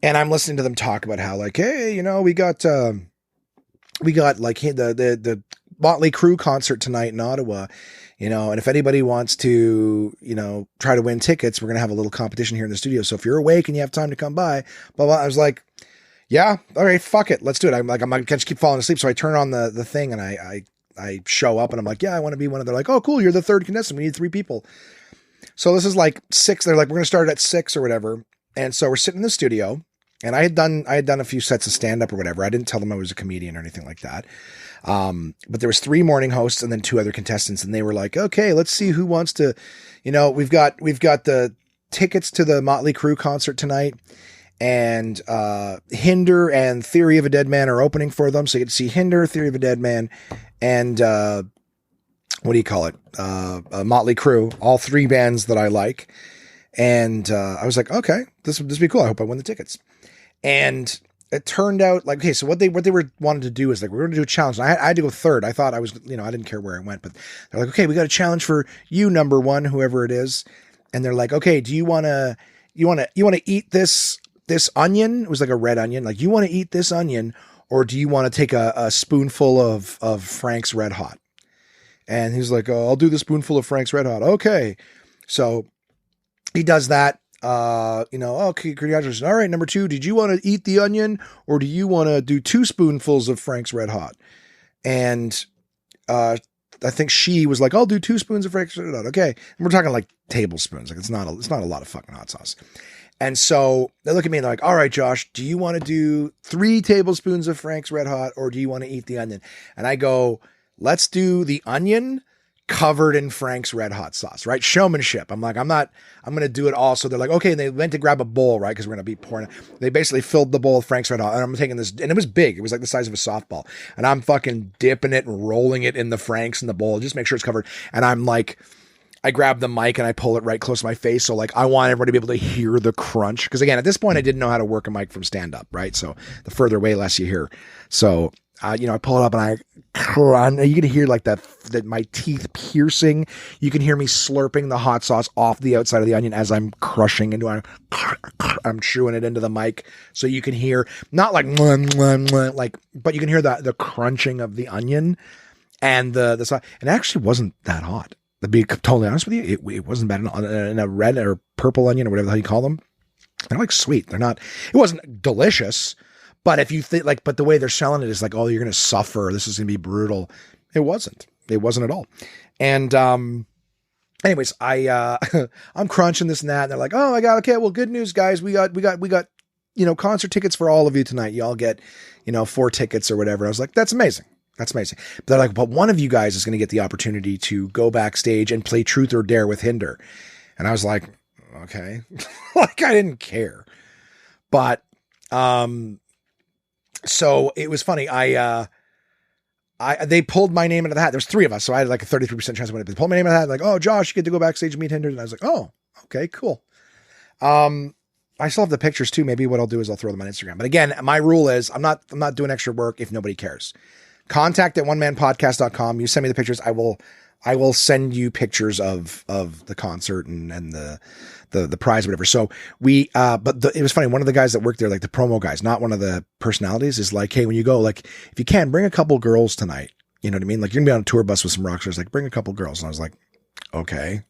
A: And I'm listening to them talk about how like, hey, we got like the Motley Crue concert tonight in Ottawa, and if anybody wants to, try to win tickets, we're going to have a little competition here in the studio. So if you're awake and you have time to come by, blah, blah. I was like, yeah, all right, fuck it. Let's do it. I'm like, I just keep falling asleep. So I turn on the thing and I show up and I'm like, yeah, I want to be one of them. They're like, oh, cool. You're the third contestant. We need 3 people. So this is like 6. They're like, we're going to start at 6 or whatever. And so we're sitting in the studio, and I had done a few sets of stand up or whatever. I didn't tell them I was a comedian or anything like that. But there was 3 morning hosts and then 2 other contestants. And they were like, okay, let's see who wants to, we've got the tickets to the Motley Crue concert tonight, and Hinder and Theory of a Dead Man are opening for them. So you get to see Hinder, Theory of a Dead Man, and what do you call it? Motley Crue, all 3 bands that I like. And I was like, okay, this would be cool. I hope I win the tickets. And it turned out like, okay, so what they were wanting to do is like, we're going to do a challenge. And I had to go third. I thought I was, I didn't care where I went, but they're like, okay, we got a challenge for you, number 1, whoever it is. And they're like, okay, do you want to eat this onion? It was like a red onion. Like, you want to eat this onion, or do you want to take a spoonful of Frank's Red Hot? And he's like, oh, I'll do the spoonful of Frank's Red Hot. Okay. So he does that. Okay, congratulations. All right, number 2, did you want to eat the onion, or do you want to do 2 spoonfuls of Frank's Red Hot? And I think she was like, I'll do 2 spoons of Frank's Red Hot. Okay. And we're talking like tablespoons. Like, it's not a lot of fucking hot sauce. And so they look at me and they're like, all right, Josh, do you want to do 3 tablespoons of Frank's Red Hot, or do you want to eat the onion? And I go, let's do the onion covered in Frank's Red Hot sauce, right? Showmanship. I'm like, I'm going to do it all. So they're like, okay. And they went to grab a bowl, right? Cause we're going to be pouring. They basically filled the bowl with Frank's Red Hot, and I'm taking this, and it was big. It was like the size of a softball, and I'm fucking dipping it and rolling it in the Frank's in the bowl, just make sure it's covered. And I'm like, I grab the mic and I pull it right close to my face. So like, I want everybody to be able to hear the crunch. Cause again, at this point I didn't know how to work a mic from stand up, right? So the further away, less you hear. So, I pull it up and I crunch. You can hear like that my teeth piercing. You can hear me slurping the hot sauce off the outside of the onion as I'm crushing into it. I'm chewing it into the mic. So you can hear not like, but you can hear the crunching of the onion and the sauce. And it actually wasn't that hot. To be totally honest with you, it wasn't bad in a red or purple onion or whatever the hell you call them. They're like sweet. It wasn't delicious, but if you think but the way they're selling it is like, oh, you're going to suffer. This is going to be brutal. It wasn't at all. And, anyways, I'm crunching this and that. And they're like, oh my God. Okay. Well, good news, guys. We got, concert tickets for all of you tonight. Y'all get, 4 tickets or whatever. I was like, that's amazing. That's amazing. But they're like, but one of you guys is going to get the opportunity to go backstage and play Truth or Dare with Hinder. And I was like, okay. Like, I didn't care. But, so it was funny. They pulled my name into the hat. There was 3 of us. So I had like a 33% chance of winning. They pulled my name into the hat. Like, oh, Josh, you get to go backstage and meet Hinder. And I was like, oh, okay, cool. I still have the pictures too. Maybe what I'll do is I'll throw them on Instagram. But again, my rule is I'm not doing extra work if nobody cares. contact at onemanpodcast.com. You send me the pictures. I will send you pictures of the concert and the prize, whatever. So it was funny. One of the guys that worked there, like the promo guys, not one of the personalities, is like, hey, when you go, like, if you can, bring a couple girls tonight. You know what I mean? Like, you're gonna be on a tour bus with some rock stars, like, bring a couple girls. And I was like, okay.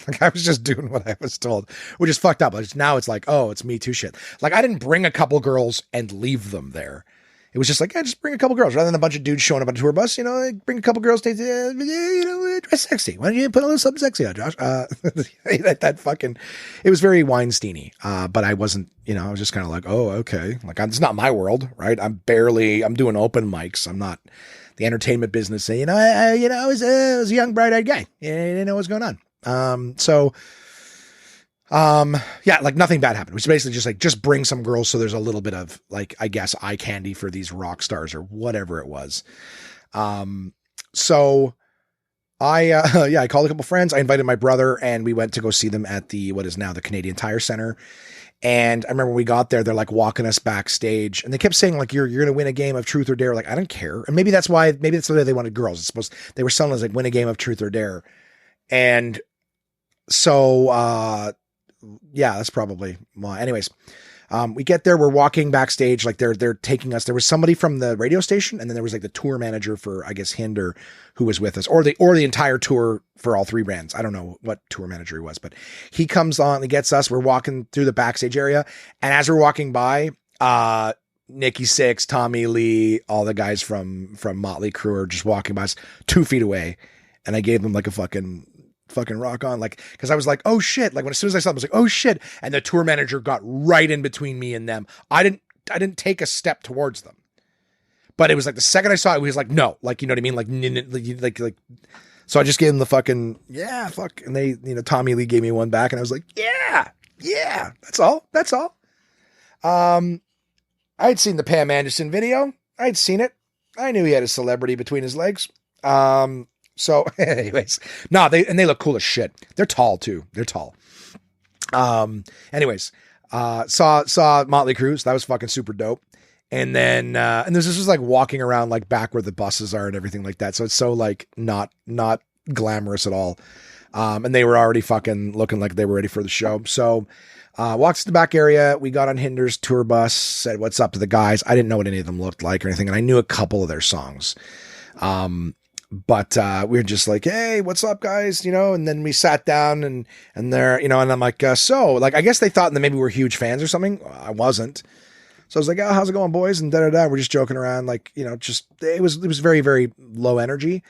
A: Like, I was just doing what I was told, which is fucked up. Now it's like, oh, it's Me Too shit. Like, I didn't bring a couple girls and leave them there. It was just like, just bring a couple girls rather than a bunch of dudes showing up on a tour bus. You know, like, bring a couple girls, dress sexy. Why don't you put a little something sexy on, Josh? That fucking, it was very Weinstein-y. But I wasn't, I was just kind of like, oh, okay. Like, it's not my world, right? I'm doing open mics. I'm not the entertainment business. I was a young, bright-eyed guy. I didn't know what was going on. Like nothing bad happened. It was basically just like, just bring some girls. So there's a little bit of like, I guess, eye candy for these rock stars or whatever it was. So I called a couple friends. I invited my brother and we went to go see them at what is now the Canadian Tire Center. And I remember when we got there, they're like walking us backstage and they kept saying like, you're going to win a game of truth or dare. Like, I don't care. And maybe that's why they wanted girls. They were selling us like win a game of truth or dare. And so, that's probably why. Anyways, we get there, we're walking backstage, like they're taking us. There was somebody from the radio station, and then there was like the tour manager for, I guess, Hinder, who was with us, or the entire tour for all three bands. I don't know what tour manager he was, but he comes on and gets us. We're walking through the backstage area, and as we're walking by, Nikki Sixx, Tommy Lee, all the guys from Motley Crue are just walking by us 2 feet away, and I gave them like a fucking rock on, like, because I was like, oh shit, like as soon as I saw them, I was like, oh shit, and the tour manager got right in between me and them. I didn't take a step towards them, but it was like the second I saw it, he was like, no, like, you know what I mean, like so I just gave them the fucking fuck, and they, Tommy Lee gave me one back, and I was like, yeah, that's all. I had seen the Pam Anderson video. I'd seen it. I knew he had a celebrity between his legs. So anyways, they look cool as shit. They're tall too. They're tall. Anyways, saw Motley Crue. So that was fucking super dope. And then, and this is just like walking around like back where the buses are and everything like that. So it's so like not glamorous at all. And they were already fucking looking like they were ready for the show. So, walked to the back area. We got on Hinder's tour bus, said what's up to the guys. I didn't know what any of them looked like or anything. And I knew a couple of their songs. But we were just like, hey, what's up, guys? And then we sat down and they're, and I'm like, so like, I guess they thought that maybe we're huge fans or something. I wasn't. So I was like, oh, how's it going, boys? And we're just joking around. Like, just, it was very, very low energy.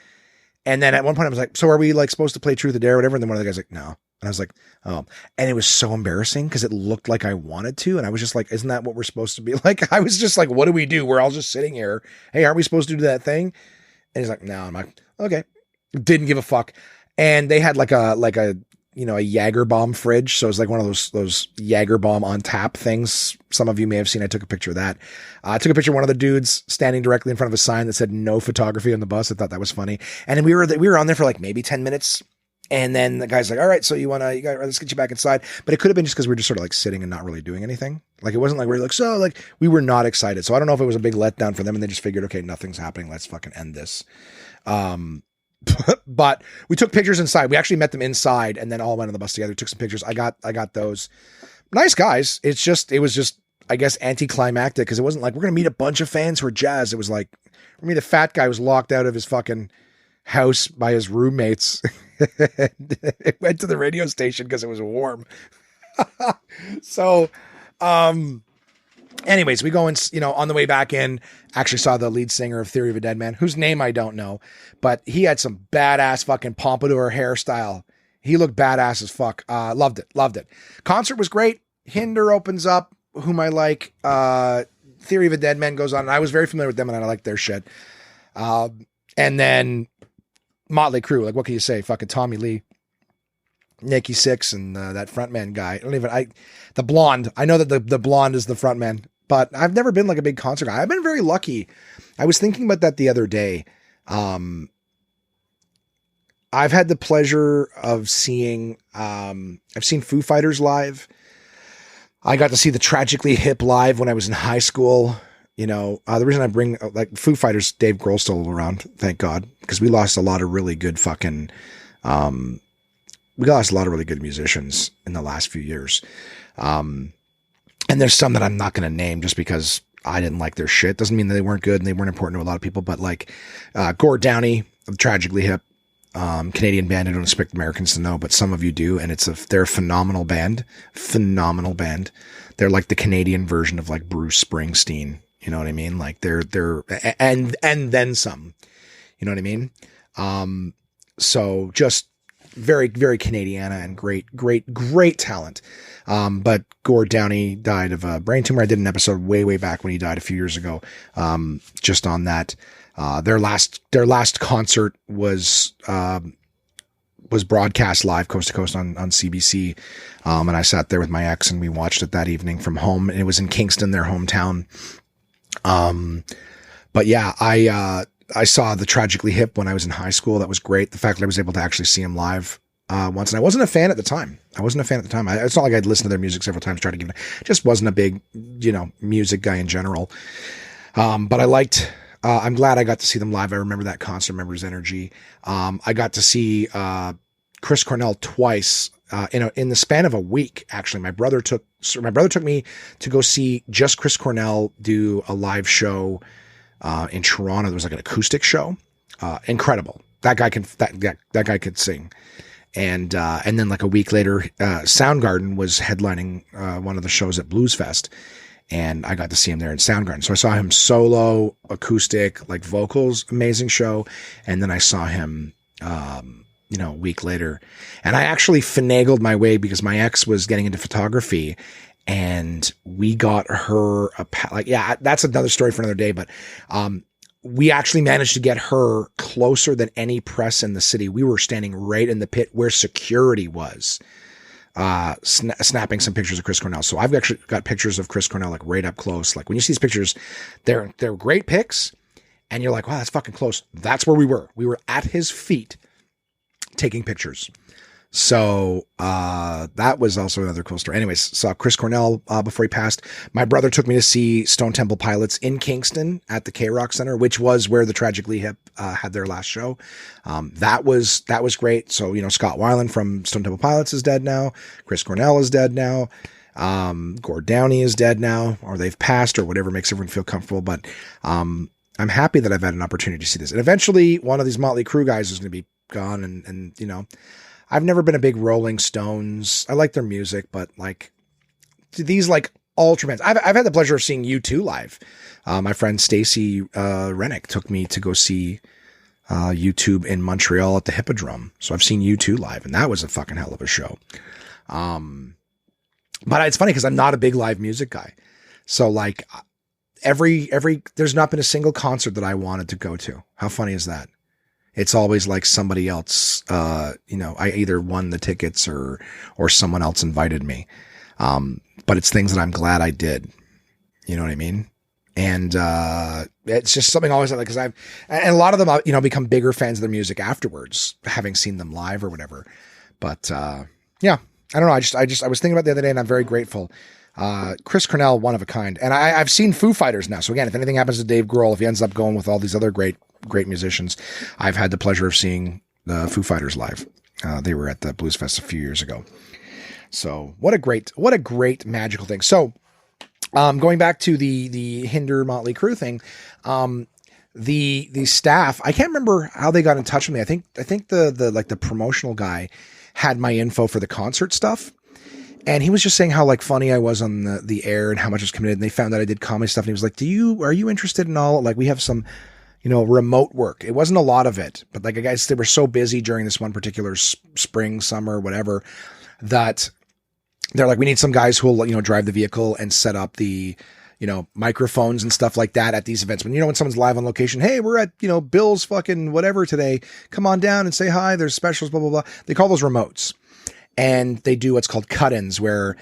A: And then at one point I was like, so are we like supposed to play Truth or Dare or whatever? And then one of the guys like, no. And I was like, oh, and it was so embarrassing because it looked like I wanted to. And I was just like, isn't that what we're supposed to be? Like, I was just like, what do we do? We're all just sitting here. Hey, aren't we supposed to do that thing? And he's like, no. I'm like, okay. Didn't give a fuck. And they had like a Jaeger bomb fridge. So it was like one of those Jaeger bomb on tap things. Some of you may have seen. I took a picture of that. I took a picture of one of the dudes standing directly in front of a sign that said no photography on the bus. I thought that was funny. And then we were on there for like maybe 10 minutes. And then the guy's like, all right, so let's get you back inside. But it could have been just because we were just sort of like sitting and not really doing anything. Like, it wasn't like we were like, so like, we were not excited. So I don't know if it was a big letdown for them and they just figured, okay, nothing's happening. Let's fucking end this. But we took pictures inside. We actually met them inside and then all went on the bus together, took some pictures. I got those. Nice guys. It was just, I guess, anticlimactic because it wasn't like, we're going to meet a bunch of fans who are jazz. It was like, we're going to meet a fat guy who was locked out of his fucking house by his roommates. It went to the radio station because it was warm. So, anyways, we go and, on the way back in, actually saw the lead singer of Theory of a Dead Man, whose name I don't know, but he had some badass fucking pompadour hairstyle. He looked badass as fuck. Loved it. Concert was great. Hinder opens up, whom I like. Theory of a Dead Man goes on, and I was very familiar with them, and I liked their shit. And then Motley Crue, like, what can you say? Fucking Tommy Lee, Nikki Sixx, and that frontman guy. The blonde. I know that the blonde is the frontman, but I've never been like a big concert guy. I've been very lucky. I was thinking about that the other day. I've had the pleasure of seeing, I've seen Foo Fighters live. I got to see the Tragically Hip live when I was in high school. The reason I bring like Foo Fighters, Dave Grohl's still around, thank God, because we lost a lot of really good we lost a lot of really good musicians in the last few years. And there's some that I'm not going to name just because I didn't like their shit. Doesn't mean that they weren't good and they weren't important to a lot of people, but like Gord Downie of Tragically Hip, Canadian band I don't expect Americans to know, but some of you do, and they're a phenomenal band. They're like the Canadian version of like Bruce Springsteen. You know what I mean? Like they're and then some. You know what I mean? So just very, very Canadiana and great talent. But Gord Downie died of a brain tumor. I did an episode way back when he died a few years ago. Just on that, their last concert was broadcast live coast to coast on CBC. And I sat there with my ex and we watched it that evening from home, and it was in Kingston, their hometown. But yeah, I saw the Tragically Hip when I was in high school. That was great. The fact that I was able to actually see him live once, and I wasn't a fan at the time. It's not like I'd listened to their music several times, try to give it. Just wasn't a big, music guy in general. But I liked. I'm glad I got to see them live. I remember that concert. I remember his energy. I got to see Chris Cornell twice in the span of a week. Actually, my brother took me to go see just Chris Cornell do a live show. In Toronto, there was like an acoustic show. Incredible. That guy could sing. And then like a week later, Soundgarden was headlining, one of the shows at Blues Fest, and I got to see him there in Soundgarden. So I saw him solo, acoustic, like vocals, amazing show. And then I saw him, a week later, and I actually finagled my way because my ex was getting into photography, and we got her that's another story for another day. But, we actually managed to get her closer than any press in the city. We were standing right in the pit where security was, snapping some pictures of Chris Cornell. So I've actually got pictures of Chris Cornell, like right up close. Like when you see these pictures, they're great pics, and you're like, wow, that's fucking close. That's where we were. We were at his feet taking pictures. So, that was also another cool story. Anyways, saw Chris Cornell, before he passed. My brother took me to see Stone Temple Pilots in Kingston at the K-Rock Center, which was where the Tragically Hip, had their last show. That was great. So, Scott Weiland from Stone Temple Pilots is dead now. Chris Cornell is dead now. Gord Downie is dead now, or they've passed, or whatever makes everyone feel comfortable. But, I'm happy that I've had an opportunity to see this. And eventually one of these Motley Crue guys is going to be gone. And I've never been a big Rolling Stones. I like their music, but like these like ultra bands. I've had the pleasure of seeing U2 live. My friend Stacy Rennick took me to go see U2 in Montreal at the Hippodrome. So I've seen U2 live, and that was a fucking hell of a show. But it's funny because I'm not a big live music guy. So like there's not been a single concert that I wanted to go to. How funny is that? It's always like somebody else, I either won the tickets or someone else invited me. But it's things that I'm glad I did. You know what I mean? And, it's just something always like, cause and a lot of them, become bigger fans of their music afterwards, having seen them live or whatever. But, yeah, I don't know. I was thinking about it the other day, and I'm very grateful. Chris Cornell, one of a kind. And I've seen Foo Fighters now. So again, if anything happens to Dave Grohl, if he ends up going with all these other great musicians, I've had the pleasure of seeing the Foo Fighters live. They were at the Blues Fest a few years ago. So what a great magical thing. So, going back to the Hinder Motley Crue thing, the staff, I can't remember how they got in touch with me. I think the promotional guy had my info for the concert stuff. And he was just saying how like funny I was on the air and how much was committed. And they found out I did comedy stuff. And he was like, are you interested in all, like we have some, remote work. It wasn't a lot of it, but like I guess they were so busy during this one particular spring, summer, whatever, that they're like, we need some guys who will, drive the vehicle and set up the, microphones and stuff like that at these events. When someone's live on location, hey, we're at, Bill's fucking whatever today. Come on down and say hi. There's specials, blah, blah, blah. They call those remotes. And they do what's called cut-ins where,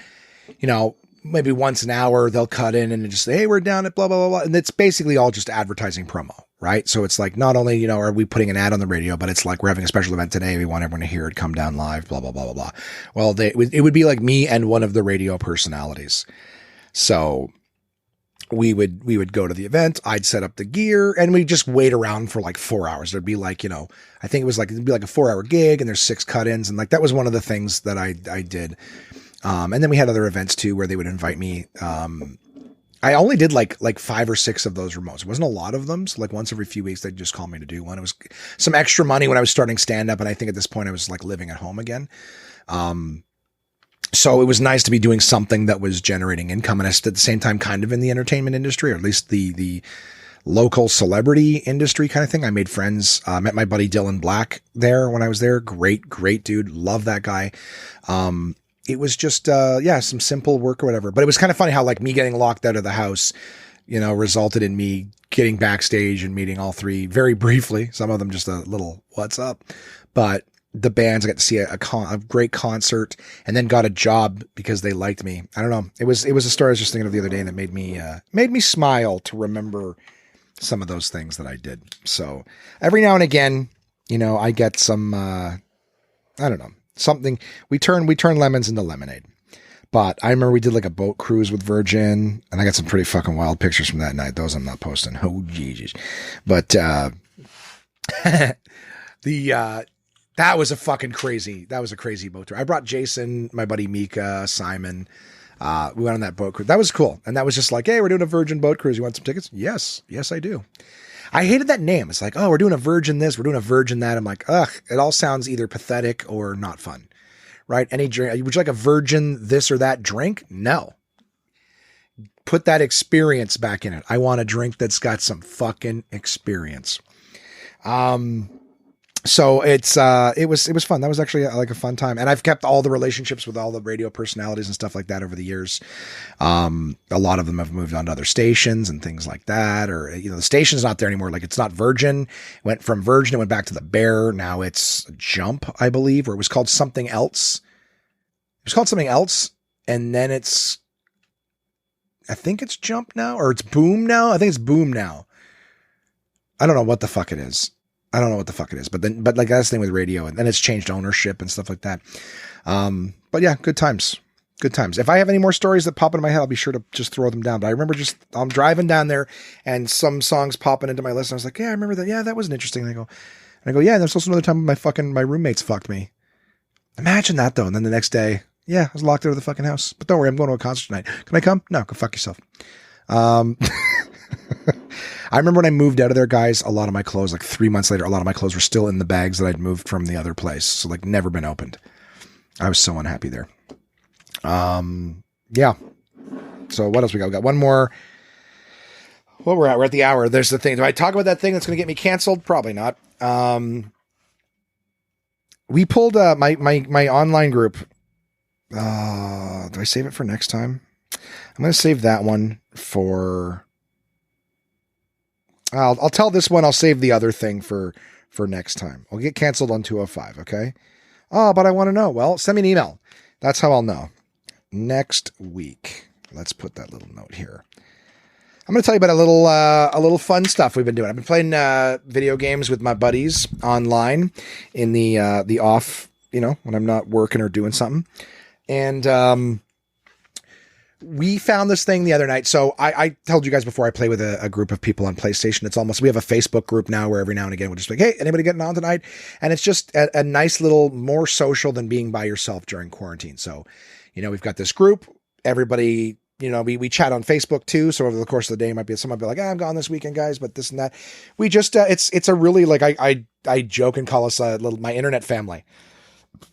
A: maybe once an hour they'll cut in and just say, hey, we're down at blah, blah, blah, blah. And it's basically all just advertising promo, right? So it's like, not only, are we putting an ad on the radio, but it's like, we're having a special event today. We want everyone to hear it, come down live, blah, blah, blah, blah, blah. Well, it would be like me and one of the radio personalities. So we would go to the event. I'd set up the gear and we'd just wait around for like 4 hours. There'd be like, I think it'd be like a 4-hour gig and there's 6 cut-ins. And like, that was one of the things that I did. And then we had other events too, where they would invite me. I only did like 5 or 6 of those remotes. It wasn't a lot of them. So like once every few weeks, they'd just call me to do one. It was some extra money when I was starting stand up. And I think at this point I was like living at home again. So it was nice to be doing something that was generating income and at the same time kind of in the entertainment industry, or at least the local celebrity industry kind of thing. I made friends, met my buddy Dylan Black there when I was there. Great dude. Love that guy. It was just, some simple work or whatever, but it was kind of funny how like me getting locked out of the house, resulted in me getting backstage and meeting all 3 very briefly. Some of them just a little, what's up? But the bands, I got to see a great concert and then got a job because they liked me. I don't know. It was a story I was just thinking of the other day that made me smile to remember some of those things that I did. So every now and again, I get some, I don't know, something. We turn lemons into lemonade. But I remember we did like a boat cruise with Virgin and I got some pretty fucking wild pictures from that night. Those I'm not posting. Oh, Jesus. But, that was a crazy boat tour. I brought Jason, my buddy Mika, Simon. We went on that boat cruise. That was cool. And that was just like, hey, we're doing a Virgin boat cruise. You want some tickets? Yes, I do. I hated that name. It's like, oh, we're doing a Virgin this, we're doing a Virgin that. I'm like, ugh, it all sounds either pathetic or not fun, right? Any drink, would you like a Virgin this or that drink? No. Put that experience back in it. I want a drink that's got some fucking experience. So it was fun. That was actually like a fun time. And I've kept all the relationships with all the radio personalities and stuff like that over the years. A lot of them have moved on to other stations and things like that, or, the station's not there anymore. Like it's not Virgin. It went from Virgin. It went back to the Bear. Now it's Jump, I believe, or it was called something else. It was called something else. And then I think it's Jump now, or it's Boom now. I think it's Boom now. I don't know what the fuck it is. But like that's the thing with radio, and then it's changed ownership and stuff like that. But yeah, good times. If I have any more stories that pop into my head, I'll be sure to just throw them down. But I remember I'm driving down there and some songs popping into my list. And I was like, yeah, I remember that. Yeah, that was interesting. And I go, yeah, there's also another time my roommates fucked me. Imagine that though. And then the next day, yeah, I was locked out of the fucking house, but don't worry, I'm going to a concert tonight. Can I come? No, go fuck yourself. I remember when I moved out of there, guys, a lot of my clothes, like 3 months later, a lot of my clothes were still in the bags that I'd moved from the other place. So like never been opened. I was so unhappy there. Yeah. So what else we got? We got one more. Well, we're at the hour. There's the thing. Do I talk about that thing that's going to get me canceled? Probably not. We pulled my online group. Do I save it for next time? I'm going to save that one for... I'll tell this one. I'll save the other thing for next time. I'll get canceled on 205. Okay. Oh, but I want to know. Well, send me an email. That's how I'll know. Next week. Let's put that little note here. I'm going to tell you about a little fun stuff we've been doing. I've been playing video games with my buddies online in the off, when I'm not working or doing something. And we found this thing the other night. So I told you guys before, I play with a group of people on PlayStation. We have a Facebook group now where every now and again we'll just be like, hey, anybody getting on tonight? And it's just a nice little more social than being by yourself during quarantine. So, we've got this group, everybody, we chat on Facebook too. So over the course of the day, someone might be like, I'm gone this weekend, guys, but this and that. We just, it's a really, like, I joke and call us my internet family.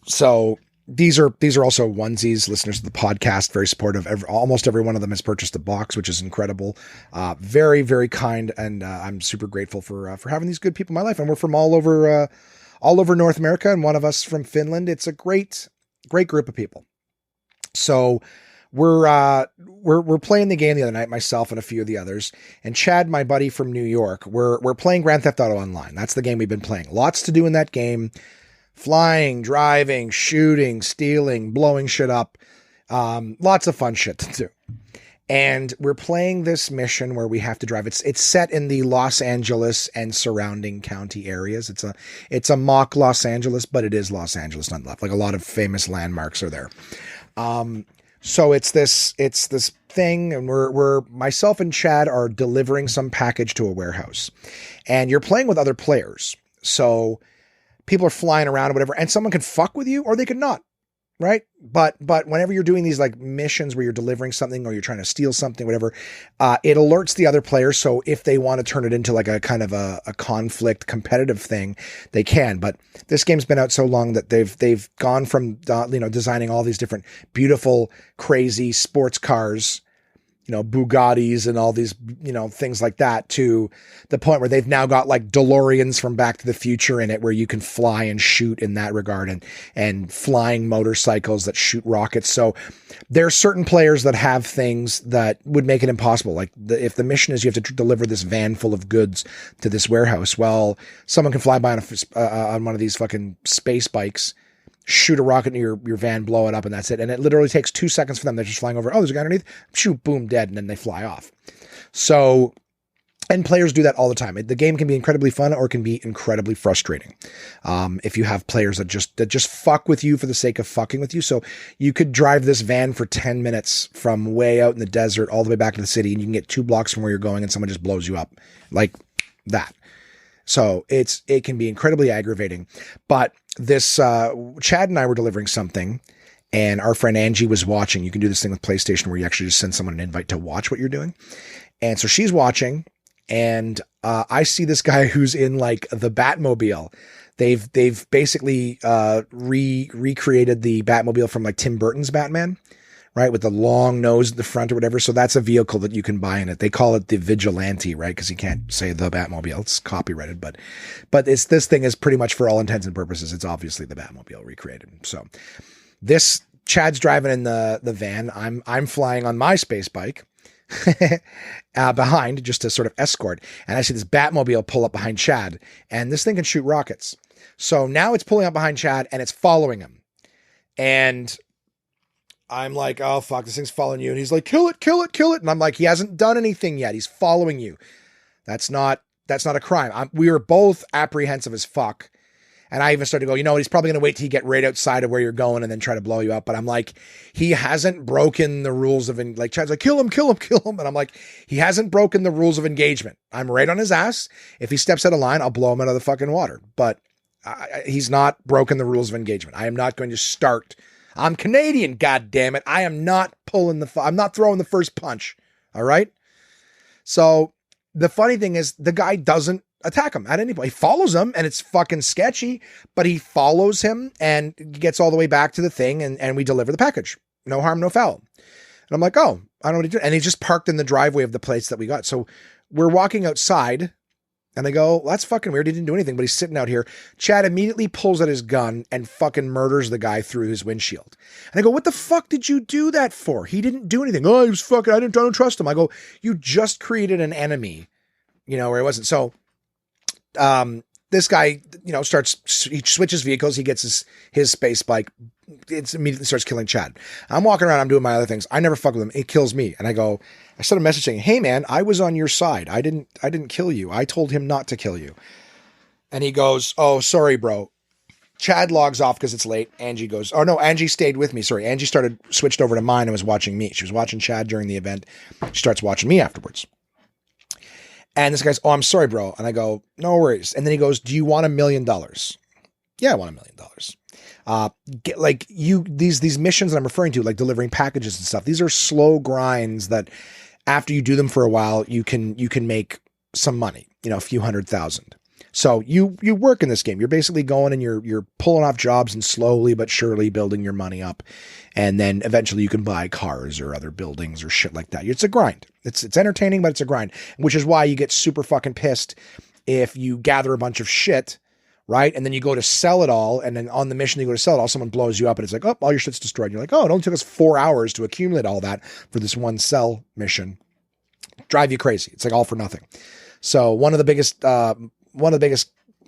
A: So these are also onesies, listeners of the podcast, very supportive. Almost every one of them has purchased a box, which is incredible. Very, very kind. And I'm super grateful for having these good people in my life. And we're from all over North America, and one of us from Finland. It's a great group of people. So we're playing the game the other night, myself and a few of the others, and Chad, my buddy from New York, we're playing Grand Theft Auto Online. That's the game we've been playing. Lots to do in that game. Flying, driving, shooting, stealing, blowing shit up. Lots of fun shit to do. And we're playing this mission where we have to drive. It's set in the Los Angeles and surrounding county areas. It's a mock Los Angeles, but it is Los Angeles nonetheless. Like a lot of famous landmarks are there. So it's this thing, and we're myself and Chad are delivering some package to a warehouse, and you're playing with other players. So people are flying around or whatever, and someone can fuck with you or they could not. Right. But whenever you're doing these like missions where you're delivering something or you're trying to steal something, whatever, it alerts the other players. So if they want to turn it into like a kind of a conflict competitive thing, they can. But this game's been out so long that they've gone from, designing all these different beautiful, crazy sports cars, Bugattis and all these, things like that, to the point where they've now got like DeLoreans from Back to the Future in it, where you can fly and shoot in that regard, and flying motorcycles that shoot rockets. So there are certain players that have things that would make it impossible. Like if the mission is you have to deliver this van full of goods to this warehouse, well, someone can fly by on one of these fucking space bikes, shoot a rocket into your van, blow it up, and that's it. And it literally takes 2 seconds for them. They're just flying over. Oh, there's a guy underneath. Shoot, boom, dead. And then they fly off. So, and players do that all the time. The game can be incredibly fun or it can be incredibly frustrating. If you have players that just fuck with you for the sake of fucking with you. So you could drive this van for 10 minutes from way out in the desert all the way back to the city, and you can get 2 blocks from where you're going and someone just blows you up like that. So it can be incredibly aggravating. But this, Chad and I were delivering something, and our friend Angie was watching. You can do this thing with PlayStation where you actually just send someone an invite to watch what you're doing. And so she's watching, and I see this guy who's in like the Batmobile. They've basically recreated the Batmobile from like Tim Burton's Batman, right? With the long nose at the front or whatever. So that's a vehicle that you can buy in it. They call it the Vigilante, right? Because you can't say the Batmobile. It's copyrighted, but this thing is pretty much, for all intents and purposes, it's obviously the Batmobile recreated. So this, Chad's driving in the van. I'm flying on my space bike behind, just to sort of escort. And I see this Batmobile pull up behind Chad, and this thing can shoot rockets. So now it's pulling up behind Chad and it's following him. And I'm like, oh, fuck, this thing's following you. And he's like, kill it, kill it, kill it. And I'm like, he hasn't done anything yet. He's following you. That's not a crime. We were both apprehensive as fuck. And I even started to go, he's probably going to wait till you get right outside of where you're going and then try to blow you up. But I'm like, he hasn't broken the rules of, like, Chad's like, kill him, kill him, kill him. And I'm like, he hasn't broken the rules of engagement. I'm right on his ass. If he steps out of line, I'll blow him out of the fucking water. But he's not broken the rules of engagement. I am not going to start. I'm Canadian, goddammit. I am not I'm not throwing the first punch. All right. So the funny thing is, the guy doesn't attack him at any point. He follows him, and it's fucking sketchy, but he follows him and gets all the way back to the thing, and we deliver the package. No harm, no foul. And I'm like, oh, I don't know what he did. And he just parked in the driveway of the place that we got. So we're walking outside, and I go, well, that's fucking weird. He didn't do anything, but he's sitting out here. Chad immediately pulls out his gun and fucking murders the guy through his windshield. And I go, what the fuck did you do that for? He didn't do anything. Oh, he was fucking, I don't trust him. I go, you just created an enemy, where it wasn't. So, this guy, he switches vehicles. He gets his space bike. It immediately starts killing Chad. I'm walking around. I'm doing my other things. I never fuck with him. It kills me. And I started messaging, hey man, I was on your side. I didn't kill you. I told him not to kill you. And he goes, oh, sorry, bro. Chad logs off because it's late. Angie goes, oh no, Angie stayed with me. Sorry. Angie switched over to mine and was watching me. She was watching Chad during the event. She starts watching me afterwards. And this guy's, oh, I'm sorry, bro. And I go, no worries. And then he goes, do you want $1 million? Yeah, I want $1 million. These missions that I'm referring to, like delivering packages and stuff, these are slow grinds that after you do them for a while, you can make some money, a few $100,000. So you work in this game. You're basically going and you're pulling off jobs and slowly but surely building your money up. And then eventually you can buy cars or other buildings or shit like that. It's a grind. It's entertaining, but it's a grind, which is why you get super fucking pissed if you gather a bunch of shit, right? And then you go to sell it all. And then on the mission, you go to sell it all, someone blows you up and it's like, oh, all your shit's destroyed. And you're like, oh, it only took us 4 hours to accumulate all that for this one sell mission. Drive you crazy. It's like all for nothing. So one of the biggest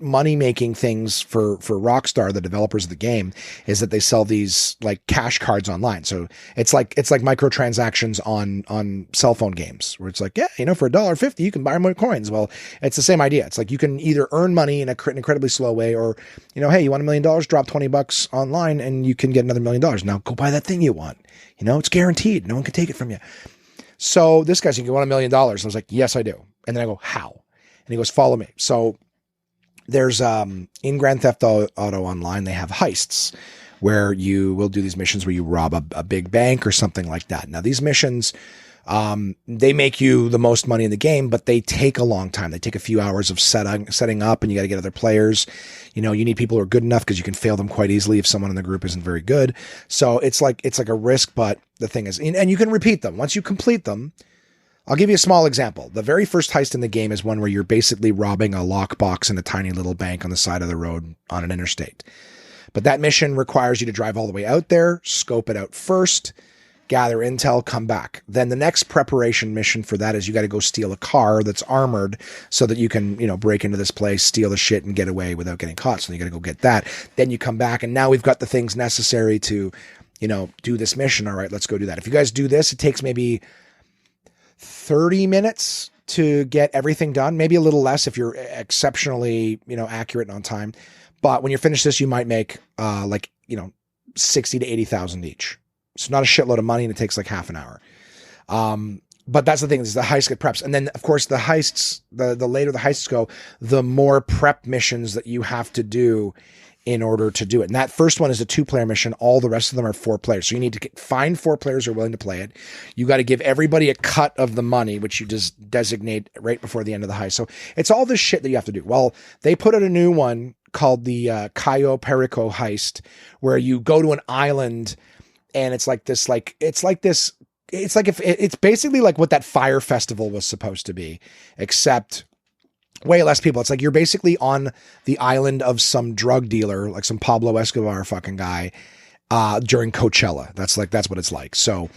A: money-making things for Rockstar, the developers of the game, is that they sell these like cash cards online. So it's like microtransactions on cell phone games where it's like, yeah, for $1.50 you can buy more coins. Well, it's the same idea. It's like you can either earn money in an incredibly slow way, or hey, you want $1 million, drop $20 online and you can get another $1 million. Now go buy that thing you want. It's guaranteed. No one can take it from you. So this guy's like, you want $1 million? I was like, yes, I do. And then I go, how? And he goes, follow me. So there's, in Grand Theft Auto Online, they have heists where you will do these missions where you rob a big bank or something like that. Now these missions, they make you the most money in the game, but they take a long time. They take a few hours of setting up, and you got to get other players. You know, you need people who are good enough because you can fail them quite easily if someone in the group isn't very good. So it's like a risk, but the thing is, and you can repeat them. Once you complete them, I'll give you a small example. The very first heist in the game is one where you're basically robbing a lockbox in a tiny little bank on the side of the road on an interstate. But that mission requires you to drive all the way out there, scope it out first, gather intel, come back. Then the next preparation mission for that is you got to go steal a car that's armored so that you can, break into this place, steal the shit, and get away without getting caught. So you got to go get that. Then you come back, and now we've got the things necessary to, do this mission. All right, let's go do that. If you guys do this, it takes maybe 30 minutes to get everything done, maybe a little less if you're exceptionally, accurate and on time. But when you're finished this, you might make 60 to 80,000 each. It's not a shitload of money, and it takes like half an hour. But that's the thing, is the heist get preps. And then of course the heists, the later the heists go, the more prep missions that you have to do in order to do it. And that first one is a 2-player mission. All the rest of them are 4 players. So you need to find 4 players who are willing to play it. You got to give everybody a cut of the money, which you just designate right before the end of the heist. So it's all this shit that you have to do. Well, they put out a new one called the Cayo Perico heist, where you go to an island, and it's basically like what that fire festival was supposed to be, except way less people. It's like you're basically on the island of some drug dealer, like some Pablo Escobar fucking guy, during Coachella. That's what it's like. So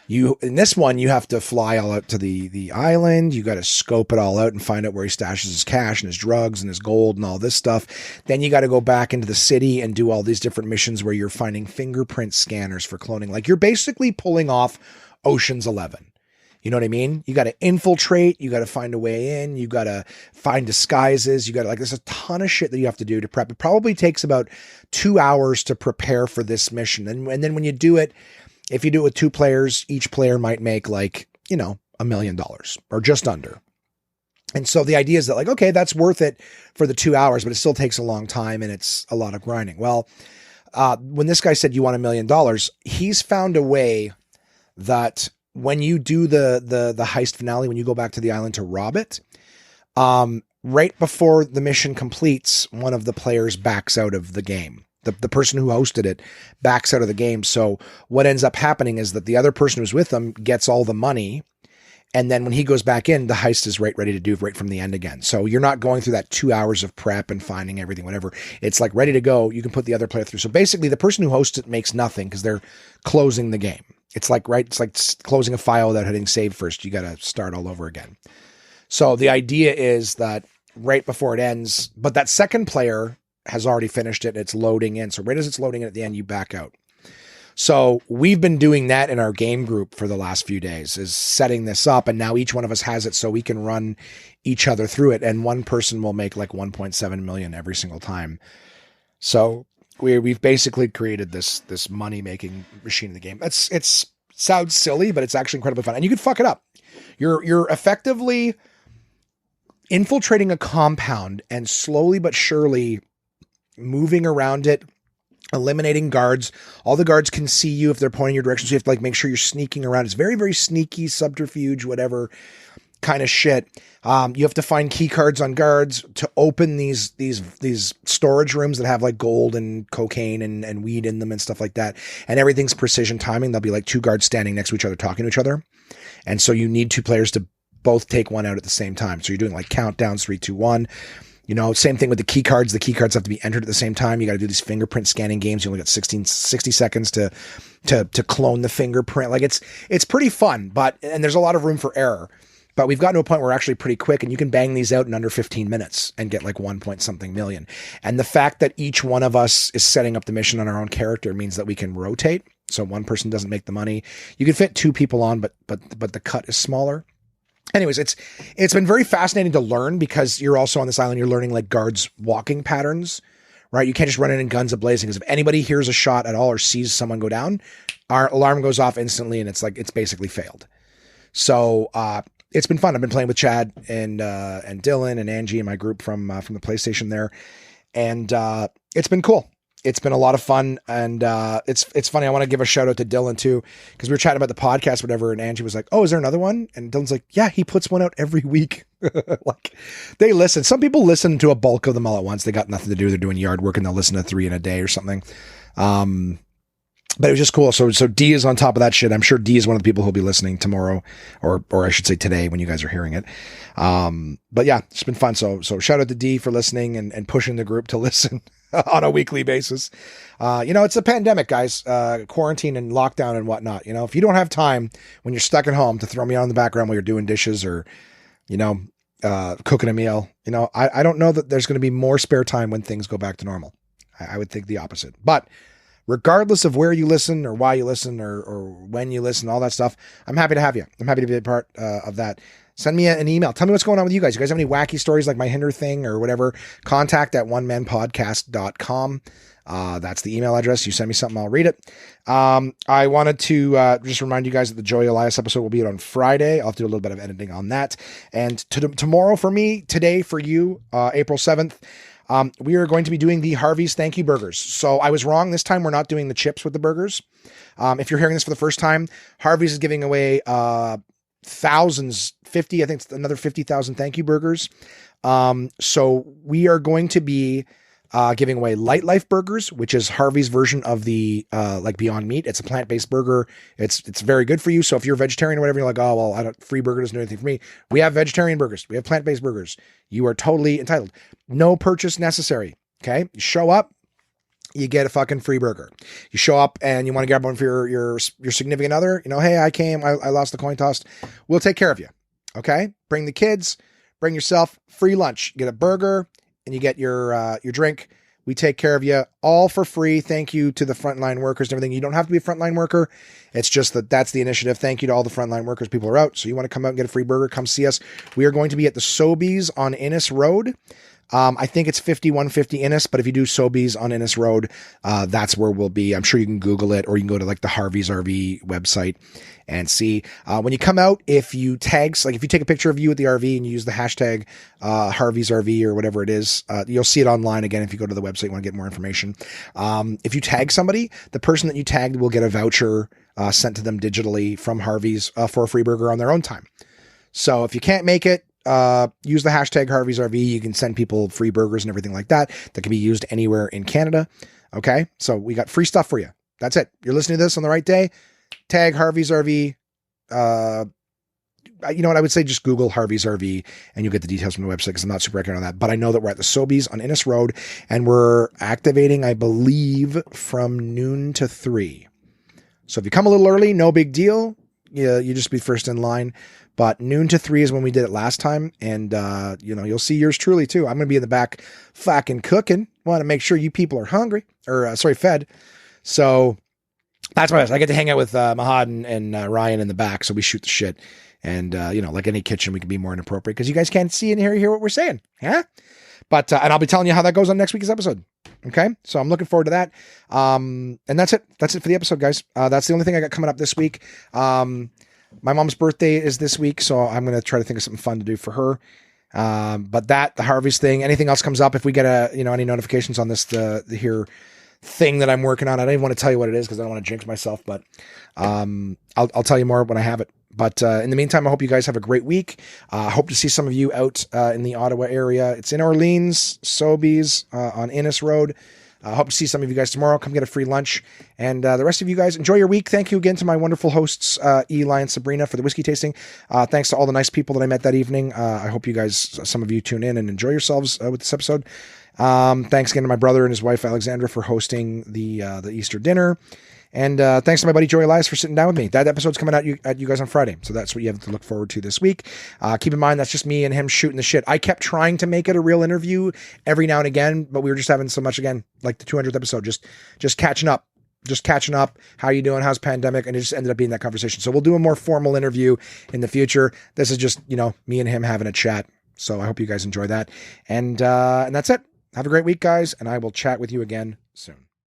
A: in this one, you have to fly all out to the island. You got to scope it all out and find out where he stashes his cash and his drugs and his gold and all this stuff. Then you got to go back into the city and do all these different missions where you're finding fingerprint scanners for cloning. Like you're basically pulling off Ocean's 11. You know what I mean? You got to infiltrate. You got to find a way in. You got to find disguises. You got to there's a ton of shit that you have to do to prep. It probably takes about 2 hours to prepare for this mission. And then when you do it, if you do it with 2 players, each player might make $1 million or just under. And so the idea is that okay, that's worth it for the 2 hours, but it still takes a long time and it's a lot of grinding. Well, when this guy said you want $1 million, he's found a way that when you do the heist finale, when you go back to the island to rob it, right before the mission completes, one of the players backs out of the game. The person who hosted it backs out of the game. So what ends up happening is that the other person who's with them gets all the money. And then when he goes back in, the heist is ready to do right from the end again. So you're not going through that 2 hours of prep and finding everything, whatever. It's like ready to go. You can put the other player through. So basically the person who hosts it makes nothing because they're closing the game. It's like closing a file without hitting save first. You got to start all over again. So the idea is that right before it ends, but that second player has already finished it. It's loading in. So right as it's loading in at the end, you back out. So we've been doing that in our game group for the last few days, is setting this up. And now each one of us has it so we can run each other through it. And one person will make like 1.7 million every single time. So we've basically created this money-making machine in the game. It's sounds silly, but it's actually incredibly fun. And you can fuck it up. You're effectively infiltrating a compound and slowly but surely moving around it, eliminating guards. All the guards can see you if they're pointing your direction. So you have to make sure you're sneaking around. It's very, very sneaky, subterfuge, whatever kind of shit. You have to find key cards on guards to open these storage rooms that have gold and cocaine and weed in them and stuff like that. And everything's precision timing. There'll be 2 guards standing next to each other, talking to each other. And so you need 2 players to both take one out at the same time. So you're doing countdowns, 3, 2, 1. Same thing with the key cards. The key cards have to be entered at the same time. You got to do these fingerprint scanning games. You only got 60 seconds to clone the fingerprint. It's pretty fun, and there's a lot of room for error. But we've gotten to a point where we're actually pretty quick, and you can bang these out in under 15 minutes and get 1 point something million. And the fact that each one of us is setting up the mission on our own character means that we can rotate. So one person doesn't make the money. You can fit 2 people on, but the cut is smaller. Anyways, it's been very fascinating to learn because you're also on this island. You're learning guards' walking patterns, right? You can't just run in and guns a-blazing, because if anybody hears a shot at all or sees someone go down, our alarm goes off instantly, and it's basically failed. So it's been fun. I've been playing with Chad and Dylan and Angie and my group from the PlayStation there, and it's been cool. It's been a lot of fun, and it's funny. I want to give a shout out to Dylan too, because we were chatting about the podcast, whatever, and Angie was like, "Oh, is there another one?" And Dylan's like, "Yeah, he puts one out every week." Like, they listen. Some people listen to a bulk of them all at once. They got nothing to do. They're doing yard work, and they'll listen to 3 in a day or something. But it was just cool. So D is on top of that shit. I'm sure D is one of the people who'll be listening tomorrow, or I should say today when you guys are hearing it. But yeah, it's been fun. So shout out to D for listening and pushing the group to listen on a weekly basis. It's a pandemic, guys, quarantine and lockdown and whatnot. If you don't have time when you're stuck at home to throw me on in the background while you're doing dishes or, cooking a meal, I don't know that there's going to be more spare time when things go back to normal. I would think the opposite, but regardless of where you listen or why you listen or when you listen, all that stuff, I'm happy to have you. I'm happy to be a part of that. Send me an email. Tell me what's going on with you guys. You guys have any wacky stories like my Hinder thing or whatever? contact@onemanpodcast.com. That's the email address. You send me something, I'll read it. I wanted to just remind you guys that the Joey Elias episode will be out on Friday. I'll have to do a little bit of editing on that. And tomorrow for me, today for you, April 7th, we are going to be doing the Harvey's Thank You Burgers. So I was wrong. This time we're not doing the chips with the burgers. If you're hearing this for the first time, Harvey's is giving away thousands, I think it's another 50,000 thank you burgers. So we are going to be giving away Light Life Burgers, which is Harvey's version of the like Beyond Meat. It's a plant-based burger. It's very good for you. So if you're a vegetarian or whatever, you're like, oh, well, free burger doesn't do anything for me. We have vegetarian burgers. We have plant-based burgers. You are totally entitled. No purchase necessary. Okay. You show up, you get a fucking free burger. You show up and you want to grab one for your significant other. Hey, I came, I lost the coin toss. We'll take care of you. Okay. Bring the kids, bring yourself, free lunch, get a burger, and you get your drink. We take care of you all for free. Thank you to the frontline workers and everything. You don't have to be a frontline worker. It's just that's the initiative. Thank you to all the frontline workers. People are out. So you want to come out and get a free burger, come see us. We are going to be at the Sobeys on Innis Road. I think it's 5150 Innis, but if you do Sobeys on Innis Road, that's where we'll be. I'm sure you can Google it, or you can go to like the Harvey's RV website and see. When you come out, if you take a picture of you at the RV and you use the hashtag Harvey's RV or whatever it is, you'll see it online again. If you go to the website, you want to get more information. If you tag somebody, the person that you tagged will get a voucher sent to them digitally from Harvey's for a free burger on their own time. So if you can't make it, use the hashtag Harvey's RV. You can send people free burgers and everything like that can be used anywhere in Canada. Okay. So we got free stuff for you. That's it. You're listening to this on the right day. Tag Harvey's RV. You know what? I would say just Google Harvey's RV and you'll get the details from the website because I'm not super accurate on that. But I know that we're at the Sobeys on Innis Road and we're activating, I believe, from noon to 3. So if you come a little early, no big deal. Yeah, you just be first in line. But noon to 3 is when we did it last time. And, you'll see yours truly too. I'm going to be in the back fucking cooking. Want to make sure you people are hungry fed. So that's what I get to hang out with Mahad and Ryan in the back. So we shoot the shit. And, like any kitchen, we can be more inappropriate because you guys can't see and hear what we're saying. Yeah. But, and I'll be telling you how that goes on next week's episode. Okay. So I'm looking forward to that. And that's it. That's it for the episode, guys. That's the only thing I got coming up this week. My mom's birthday is this week, so I'm going to try to think of something fun to do for her. But the Harvey's thing, anything else comes up, if we get any notifications on this, the thing that I'm working on, I don't even want to tell you what it is because I don't want to jinx myself, but, I'll tell you more when I have it. But, in the meantime, I hope you guys have a great week. Hope to see some of you out, in the Ottawa area. It's in Orleans, Sobeys, on Innis Road. Hope to see some of you guys tomorrow. Come get a free lunch. And the rest of you guys, enjoy your week. Thank you again to my wonderful hosts, Eli and Sabrina, for the whiskey tasting. Thanks to all the nice people that I met that evening. I hope you guys, some of you tune in and enjoy yourselves with this episode. Thanks again to my brother and his wife, Alexandra, for hosting the Easter dinner. And thanks to my buddy Joey Elias for sitting down with me. That episode's coming out at you guys on Friday. So that's what you have to look forward to this week. Keep in mind, that's just me and him shooting the shit. I kept trying to make it a real interview every now and again, but we were just having so much, again, like the 200th episode, just catching up. How you doing? How's pandemic? And it just ended up being that conversation. So we'll do a more formal interview in the future. This is just, me and him having a chat. So I hope you guys enjoy that. And that's it. Have a great week, guys. And I will chat with you again soon.